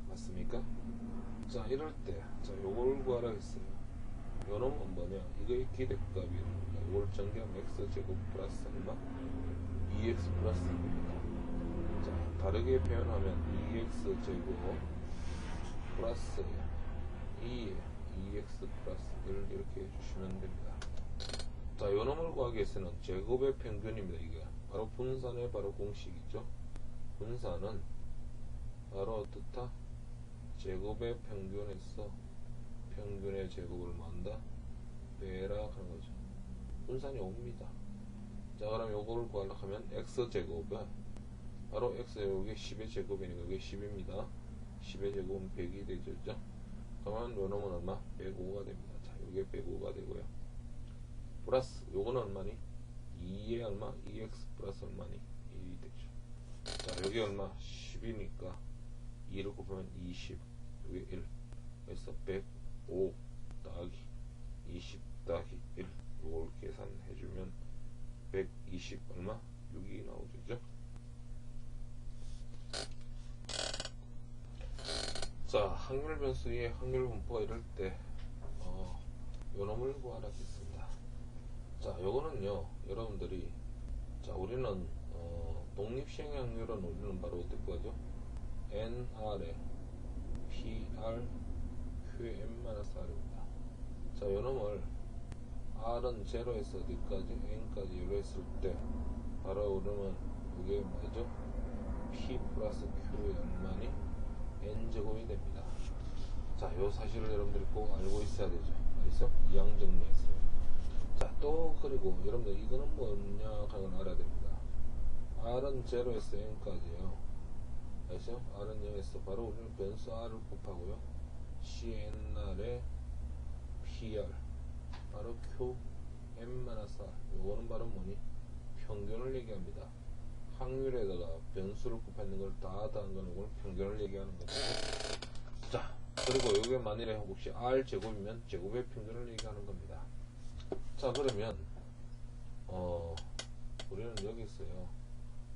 맞습니까? 자, 이럴 때, 자, 요걸 구하라 했어요. 요 놈은 뭐냐? 이거의 기대값이니까 요걸 전개하면 x제곱 플러스 얼마? 2x 플러스 2입니다. 자, 다르게 표현하면 2x제곱 플러스 2x 플러스 1 이렇게 해주시면 됩니다. 자, 요 놈을 구하기 위해서는 제곱의 평균입니다. 이게 바로 분산의 바로 공식이죠. 분산은 바로 어떻다? 제곱의 평균에서 평균의 제곱을 만다 빼라 하는 거죠. 분산이 5입니다. 자, 그럼 요거를 구하려고 하면 x제곱은 바로 x제곱이 10의 제곱이니까 이게 10입니다. 10의 제곱은 100이 되죠. 그러면 요 놈은 얼마? 105가 됩니다. 자, 요게 105가 되고요. 플러스 요거는 얼마니? 2에 얼마? 2x 플러스 얼마니? 1이 되죠. 자, 여기 얼마? 10이니까 2를 곱하면 20, 여기 1. 그래서 105 더하기 20 더하기 1. 요걸 계산해주면 120 얼마? 6이 나오죠. 자, 확률 변수의 확률 분포가 이럴 때 요 놈을 구하라 했습니다. 자, 요거는요, 여러분들이, 자, 우리는 독립시행 확률은 우리는 바로 어떻게 구하죠? NR에 PR QM-R입니다. 자, 요 놈을 R은 0에서 어디까지? N까지 이로 했을 때 바로 그러면 이게 뭐죠? P 플러스 Q의 얼마니? N제곱이 됩니다. 자, 요 사실을 여러분들이 꼭 알고 있어야 되죠. 알겠어? 이항 정리했어요. 자, 또 그리고 여러분들 이거는 뭐냐 하는 걸 알아야 됩니다. R은 0에서 N까지요. 알겠어요? R은 0에서 바로 우리는 변수 R을 곱하고요. CNR의 PR 바로 QM-R. 요거는 바로 뭐니? 평균을 얘기합니다. 확률에다가 변수를 곱하는 걸 다 더한 거는 이걸 평균을 얘기하는 거죠. 자, 그리고 이게 만일에 혹시 R 제곱이면 제곱의 평균을 얘기하는 겁니다. 자, 그러면 우리는 여기 있어요.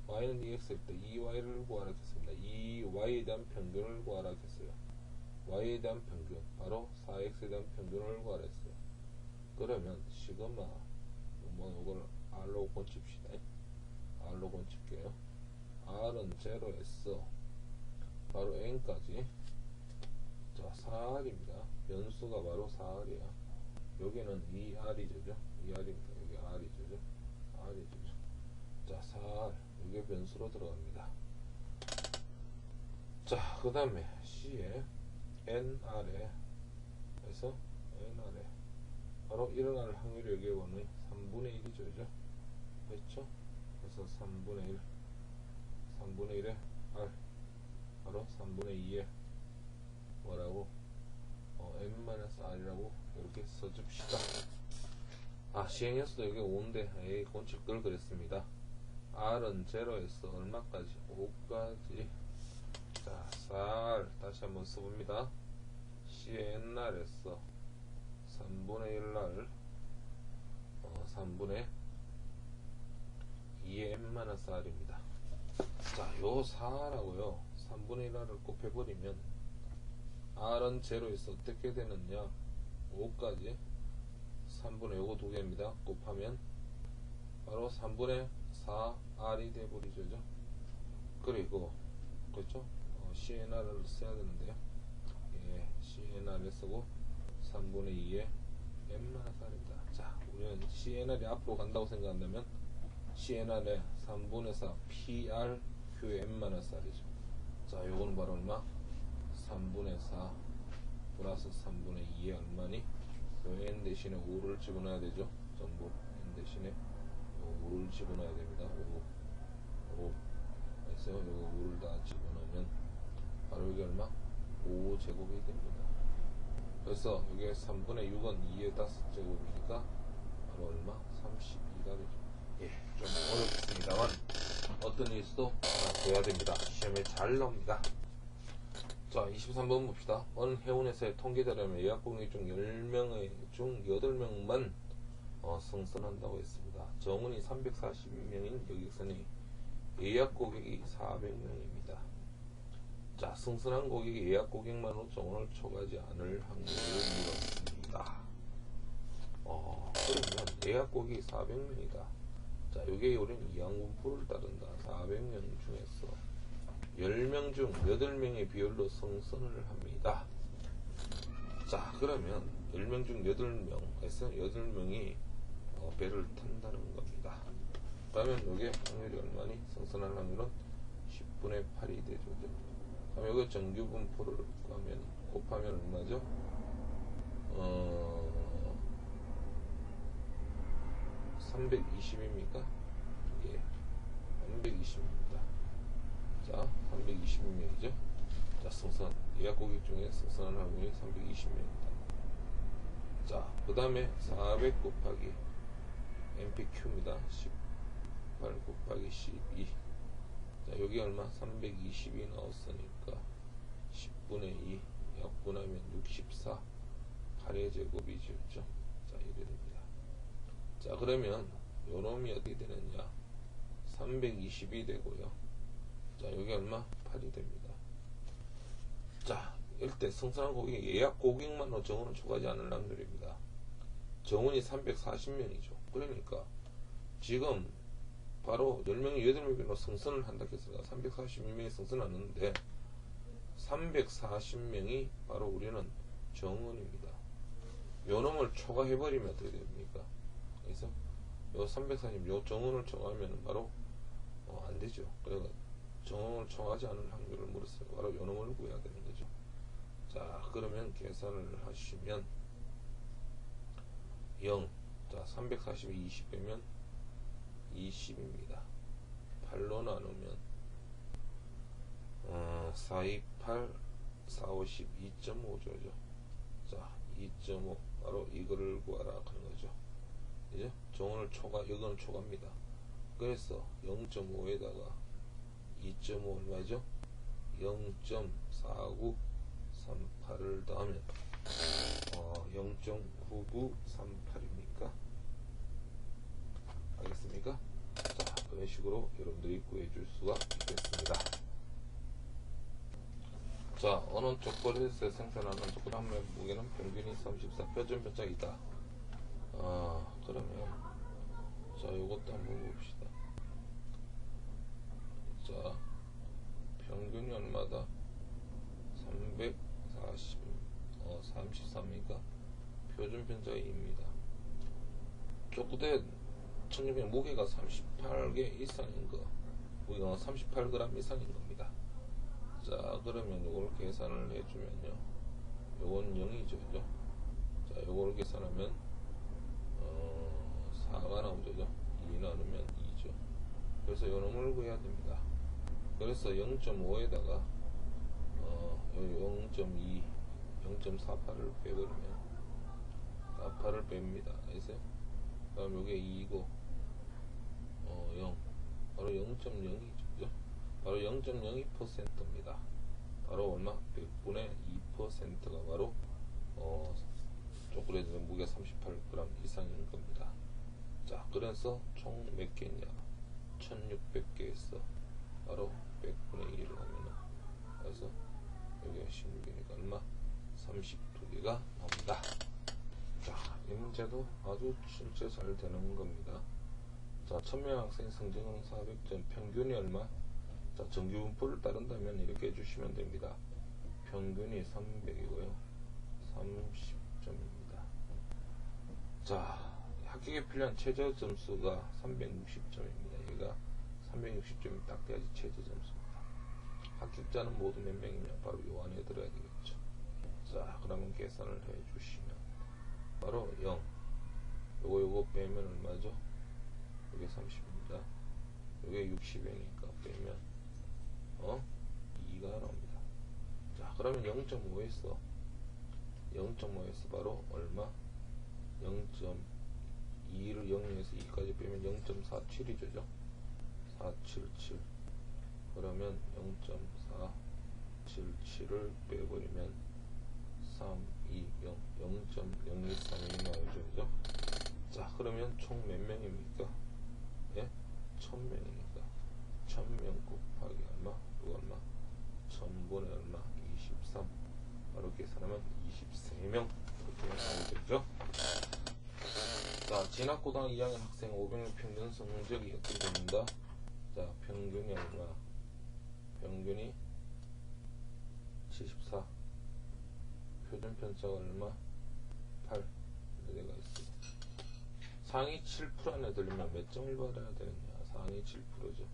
y는 2x일 때 2y를 구하라 했습니다. 2y에 대한 평균을 구하라 했어요. y에 대한 평균 바로 4x에 대한 평균을 구하라 했어요. 그러면 시그마 이걸 r로 곤칩시다. r로 곤칠게요. r은 0에서 바로 n까지. 자, 4r입니다. 변수가 바로 4r이야. 여기는 2r이죠. 2r입니다. 여기 r이죠. r이죠. 자, 4r 이게 변수로 들어갑니다. 자, 그 다음에 C에 NR에 그래서 NR에 바로 일어날 확률이 여기에 오는 3분의 1이죠. 그렇죠? 그래서 3분의 1에 R 바로 3분의 2에 뭐라고? n-r이라고 이렇게 써줍시다. 아, 시행연수도 여기 5인데 에이, 곤칠 걸 그랬습니다. R은 0에서 얼마까지? 5까지. 자, 4R 다시 한번 써봅니다. C의 nr에서 3분의 1R 3분의 2의 n-r입니다. 자, 요 4R하고요 3분의 1R을 곱해버리면 R은 0에서 어떻게 되느냐? 5까지 3분의 요거 두 개입니다. 곱하면 바로 3분의 4R이 돼버리죠. 그리고 그렇죠? CNR을 써야 되는데요. 예, CNR을 쓰고 3분의 2의 n-r입니다. 자, 우리는 CNR이 앞으로 간다고 생각한다면 CNR의 3분의 4 PR q n-r이죠. 자, 요건 바로 얼마? 3분의 4 플러스 3분의 2의 얼마니? 요 n 대신에 5를 집어넣어야 되죠. 전부 n 대신에 5를 집어넣어야 됩니다. 5 그래서 요거 5를 다 집어넣으면 바로 여기 얼마? 5제곱이 됩니다. 그래서 이게 3분의 6은 2의 5제곱이니까 바로 얼마? 32가 되죠. 예, 좀 어렵습니다만 어떤 일수도 알아둬야 됩니다. 시험에 잘 나옵니다. 자, 23번 봅시다. 어느 해운에서의 통계자료면 예약고객 중 10명의 중 8명만 승선한다고 했습니다. 정원이 340명인 여객선이 예약 고객이 400명입니다. 자, 승선한 고객이 예약 고객만으로 정원을 초과하지 않을 확률을 물었습니다. 그러면 예약 고객이 400명이다. 자, 요게 우리는 이항분포를 따른다. 400명 중에서 10명 중 8명의 비율로 승선을 합니다. 자, 그러면 10명 중 8명에서 8명이 배를 탄다는 겁니다. 그러면 요게 확률이 얼마니? 승선할 확률은 10분의 8이 되죠. 그럼 요게 정규 분포를 곱하면 얼마죠? 320입니까? 예, 320입니다. 자, 320명이죠. 자, 승선 예약 고객 중에 승선할 확률이 320명이다. 자, 그 다음에 400 곱하기 MPQ입니다. 18 곱하기 12. 자, 여기 얼마? 320이 나왔으니까 10분의 2 약분하면 64 8의 제곱이죠. 자, 이래 됩니다. 자, 그러면 요놈이 어떻게 되느냐? 320이 되고요. 자, 여기 얼마? 8이 됩니다. 자, 이때 승선한 고객이 예약 고객만으로 정원을 초과하지 않을 확률입니다. 정원이 340명이죠. 그러니까 지금 바로 10명이 8명으로 승선을 한다 했으니까 340명이 승선하는데 340명이 바로 우리는 정원입니다. 요 놈을 초과해버리면 어떻게 됩니까? 그래서 요 340, 요 정원을 초과하면 바로 안 되죠. 그래서 정원을 초과하지 않을 확률을 물었어요. 바로 요 놈을 구해야 되는 거죠. 자, 그러면 계산을 하시면 0. 자, 340이 20 빼면 20입니다. 8로 나누면 428, 450, 2.5죠. 자, 2.5 바로 이거를 구하라 하는 거죠. 이제 정원을 초과, 이거는 초과입니다. 그래서 0.5에다가 2.5 얼마죠? 0.4938을 더하면 0.9938입니까? 알겠습니까? 자, 그런 식으로 여러분들이 구해줄 수가 있겠습니다. 자, 어느 초콜릿에 생산하는 초콜릿 한 매 무게는 평균이 34 표준 편차이다. 그러면 자, 요것도 한번 봅시다. 자, 평균이 얼마다? 33이니까 표준 편차이입니다. 초콜릿 1600 무게가 38개 이상인 거, 무게가 38g 이상인 겁니다. 자, 그러면 요걸 계산을 해주면요, 요건 0이죠. 그죠? 자, 요걸 계산하면 4가 나오죠. 2 나누면 2죠. 그래서 요 놈을 구해야 됩니다. 그래서 0.5에다가 0.2 0.48을 빼버리면 48을 뺍니다. 알겠어요? 그럼 요게 2고 0 바로 0.02죠. 그죠? 바로 0.02%입니다. 바로 얼마? 100분의 2%가 바로 초콜릿의 무게 38g 이상인 겁니다. 자, 그래서 총 몇 개냐? 1600개에서 바로 100분의 1을 하면은, 그래서 여기가 16개니까 얼마? 32개가 나옵니다. 자, 이 문제도 아주 진짜 잘 되는 겁니다. 자, 1000명 학생 성적은 400점, 평균이 얼마? 자, 정규 분포를 따른다면 이렇게 해주시면 됩니다. 평균이 300이고요. 30 360점입니다. 자, 합격에 필요한 최저 점수가 360점입니다. 얘가 360점이 딱 돼야지 최저 점수입니다. 합격자는 모두 몇 명이냐? 바로 요 안에 들어야 되겠죠. 자, 그러면 계산을 해 주시면 바로 0. 요거 빼면 얼마죠? 이게 30입니다. 이게 60이니까 빼면 2가 나옵니다. 자, 그러면 0.5에서 바로 얼마? 0.2를 0에서 2까지 빼면 0.477이죠. 477. 그러면 0.477을 빼버리면 320 0.013이 나오죠. 그죠? 자, 그러면 총 몇 명입니까? 예? 1000명이니까 1000명 곱하기 얼마? 이거 얼마? 1000분의 얼마? 23. 바로 계산하면 23명 이렇게 나오겠죠. 자, 진학고등학교 2학년 학생 500명 평균 성적이 어떻게 됩니다? 자, 평균이 얼마? 평균이 74. 표준 편차가 얼마? 8. 내가 있어요. 상위 7% 안에 들리면 몇 점을 받아야 되느냐? 상위 7%죠.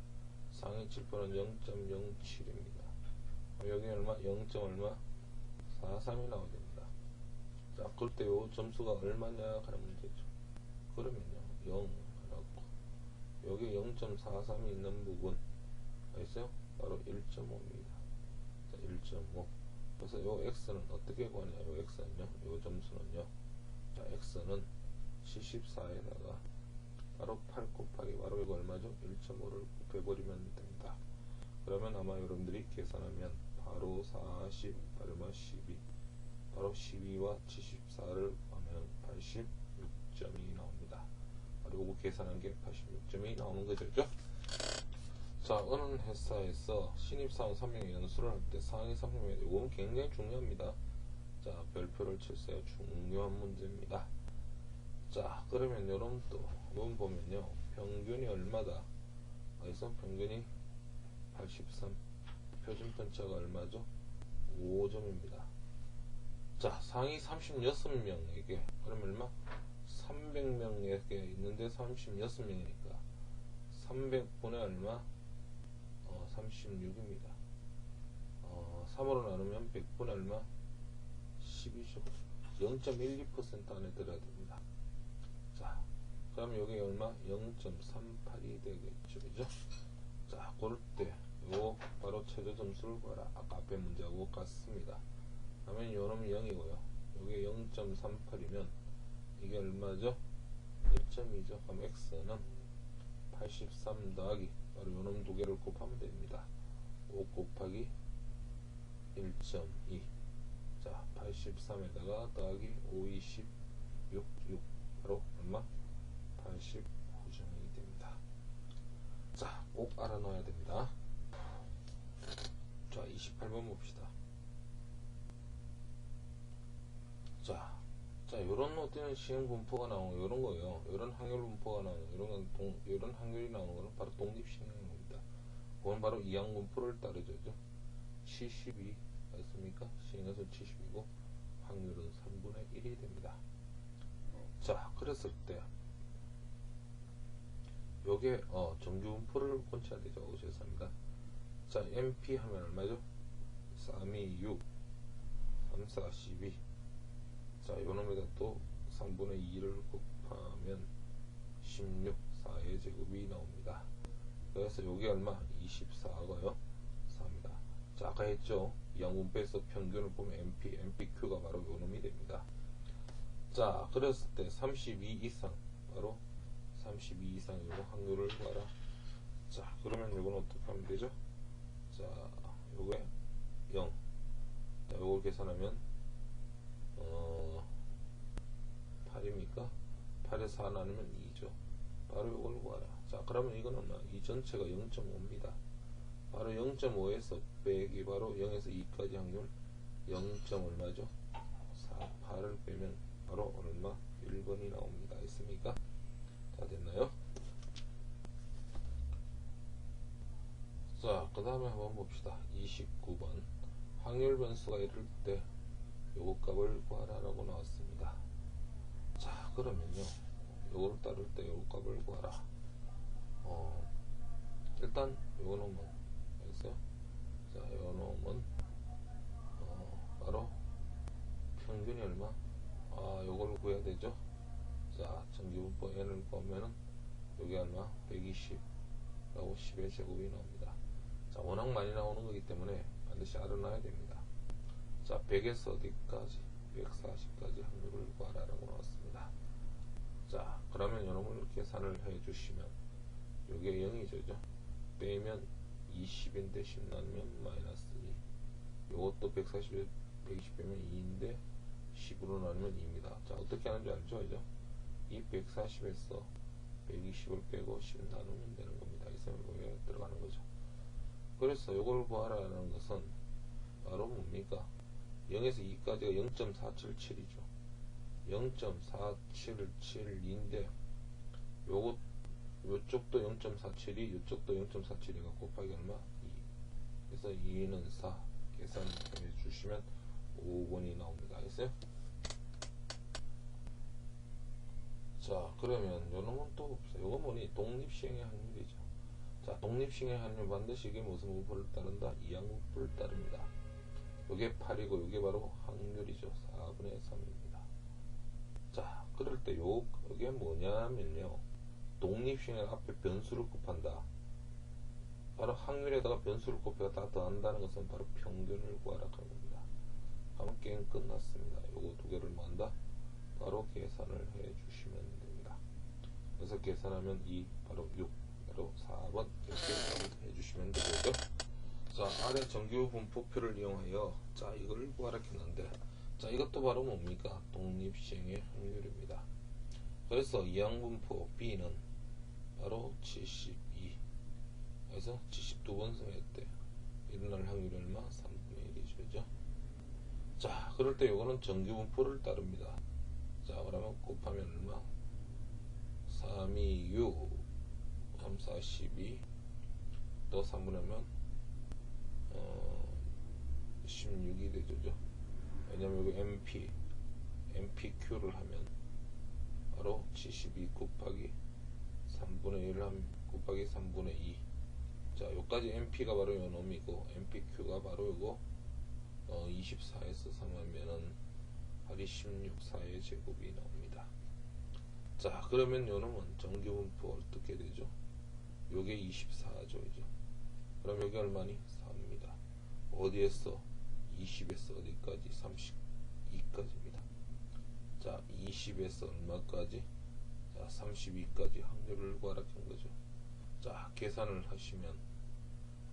상위 7%는 0.07입니다. 여기 얼마? 0. 얼마? 43이 나와야 됩니다. 자, 그럴 때 요 점수가 얼마냐? 하는 문제죠. 그러면요, 0 하나고, 여기 0.43이 있는 부분, 알겠어요? 바로 1.5입니다. 자, 1.5. 그래서 요 x는 어떻게 구하냐? 요 x는요, 요 점수는요, 자, x는 74에다가 바로 8 곱하기 바로 이거 얼마죠? 1.5를 곱해버리면 됩니다. 그러면 아마 여러분들이 계산하면 바로 40 얼마 12 바로 12와 74를 하면 86점이 나옵니다. 바로 이거 계산한 게 86점이 나오는 거죠. 자, 어느 회사에서 신입사원 3명의 연수를 할 때 상위 3명이 이건 굉장히 중요합니다. 자, 별표를 칠세요. 중요한 문제입니다. 자, 그러면 요런 또 이건 보면요, 평균이 얼마다? 그래서 평균이 83. 표준 편차가 얼마죠? 5점입니다. 자, 상위 36명에게 그럼 얼마? 300명에게 있는데 36명이니까 300분의 얼마? 36입니다. 3으로 나누면 100분의 얼마? 12죠. 0.12% 안에 들어야 됩니다. 자, 그럼 여기 얼마? 0.38이 되겠죠. 그죠? 자, 그럴 때 요 바로 최저 점수를 구하라. 아까 앞에 문제하고 같습니다. 그러면 요놈이 0이고요. 요게 0.38이면 이게 얼마죠? 1점이죠. 그럼 x는 83 더하기 바로 요놈 두 개를 곱하면 됩니다. 5 곱하기 1.2. 자, 83에다가 더하기 5, 20, 6 바로 얼마? 89점이 됩니다. 자, 꼭 알아놔야 됩니다. 자, 28번 봅시다. 자, 요런 어떤 시행 분포가 나오는 요런 거예요. 요런 확률 분포가 나오는 요런 확률이 나오는 거는 바로 독립시행입니다. 그건 바로 이항 분포를 따르죠. 72 맞습니까? 시행에서 70이고 확률은 3분의 1이 됩니다. 자, 그랬을 때 요게 정규 분포를 곤쳐야 되죠. 죄송합니다. 자, MP 하면 얼마죠? 3이 6 3, 4, 12. 자, 요놈에다 또 3분의 2를 곱하면 16 4의 제곱이 나옵니다. 그래서 요게 얼마? 24고요 4입니다. 자, 아까 했죠? 이항분포에서 평균을 보면 MPQ가 바로 요놈이 됩니다. 자, 그랬을 때 32 이상 바로 32 이상 요거 확률을 봐라. 자, 그러면 요건 어떻게 하면 되죠? 자, 요게 0. 자, 요걸 계산하면 8입니까? 8에 4 나누면 2죠. 바로 요걸 구하라. 자, 그러면 이거는 이 전체가 0.5입니다. 바로 0.5에서 빼기 바로 0에서 2까지 확률 0. 얼마죠? 4, 8을 빼면 바로 얼마? 1번이 나옵니다. 있습니까? 다 됐나요? 자, 그 다음에 한번 봅시다. 29번. 확률 변수가 이럴 때 요거 값을 구하라라고 나왔습니다. 자, 그러면요, 요거를 따를 때 요거 값을 구하라. 일단 요거 놈은 알겠어요? 자, 요 놈은 바로 평균이 얼마? 요걸 구해야 되죠. 자, 정규분포 n을 보면은 요게 얼마? 120라고 10의 제곱이 나옵니다. 자, 워낙 많이 나오는 거기 때문에 반드시 알아놔야 됩니다. 자, 100에서 어디까지? 140까지 확률을 구하라라고 나왔습니다. 자, 그러면 요놈을 계산을 해 주시면 요게 0이죠. 빼면 20인데 10 나누면 마이너스 2. 요것도 140에 120 빼면 2인데 10으로 나누면 2입니다. 자, 어떻게 하는지 알죠? 그죠? 이 140에서 120을 빼고 10 나누면 되는 겁니다. 이 셈에 들어가는 거죠. 그래서 요걸 구하라는 것은 바로 뭡니까? 0에서 2까지가 0.477이죠. 0.477인데 요쪽도 0.47이 요쪽도 0.47이가 곱하기 얼마? 2. 그래서 2는 4 계산해 주시면 5번이 나옵니다. 알겠어요? 자, 그러면 요놈은 또 없어요. 요거 뭐니? 독립시행의 확률이죠. 자, 독립시행의 확률 반드시 이게 무슨 분포를 따른다? 이항분포를 따릅니다. 요게 8이고 요게 바로 확률이죠. 4분의 3입니다. 자, 그럴 때 요게 뭐냐면요, 독립시행의 앞에 변수를 곱한다. 바로 확률에다가 변수를 곱해가 다 더한다는 것은 바로 평균을 구하라 하는 겁니다. 그럼 게임 끝났습니다. 요거 두 개를 뭐한다? 바로 계산을 해 주시면 됩니다. 그래서 계산하면 2, 바로 6, 바로 4번 이렇게 해 주시면 되겠죠. 자, 아래 정규 분포표를 이용하여 자, 이걸 구하라 했는데, 자, 이것도 바로 뭡니까? 독립시행의 확률입니다. 그래서 이항분포 B는 바로 72. 그래서 72번 승했대. 일어날 확률이 얼마? 3분의 1이죠. 자, 그럴 때 요거는 정규분포를 따릅니다. 자, 그러면 곱하면 얼마? 3, 2, 6, 3, 4, 12, 또 3분하면 16이 되죠. 왜냐면 여기 MPQ를 하면 바로 72 곱하기 3분의 1 곱하기 3분의 2. 자, 요까지 MP가 바로 요 놈이고 MPQ가 바로 요거 24에서 3하면은 8이 16, 4의 제곱이 나옵니다. 자, 그러면 요 놈은 정규분포 어떻게 되죠? 요게 24죠. 이죠? 그럼 여기 얼마니? 4입니다. 어디에서? 20에서 어디까지? 32까지입니다. 자, 20에서 얼마까지? 자, 32까지 확률을 구하라 한 거죠. 자, 계산을 하시면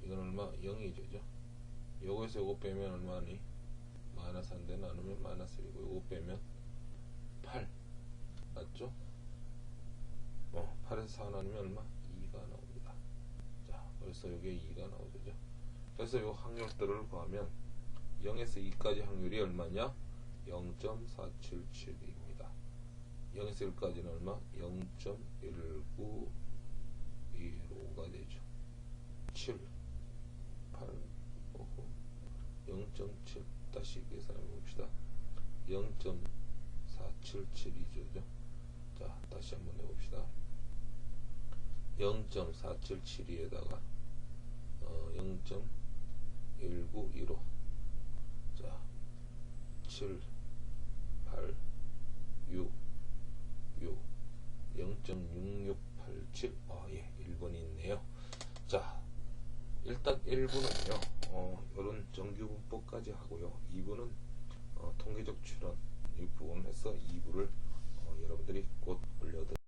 이건 얼마? 0이죠. 요거에서 요거 빼면 얼마니? 마이너스 1대 나누면 마이너스 1이고 요거 빼면 8 맞죠? 8에서 4 나누면 얼마? 2가 나옵니다. 자, 그래서 요게 2가 나오죠. 그래서 요 확률들을 구하면 0에서 2까지 확률이 얼마냐? 0.477입니다. 0에서 1까지는 얼마? 0.1915가 되죠. 7, 8, 5, 0.7 다시 계산해 봅시다. 0.477이죠. 자, 다시 한번 해봅시다. 0.477에다가 0.1915. 자, 7, 8, 6, 0.6687. 예, 1번이 있네요. 자, 일단 1부는요, 이런 정규분포까지 하고요. 2부는 통계적 추론 이 부분 해서 2부를 여러분들이 곧 올려드립니다.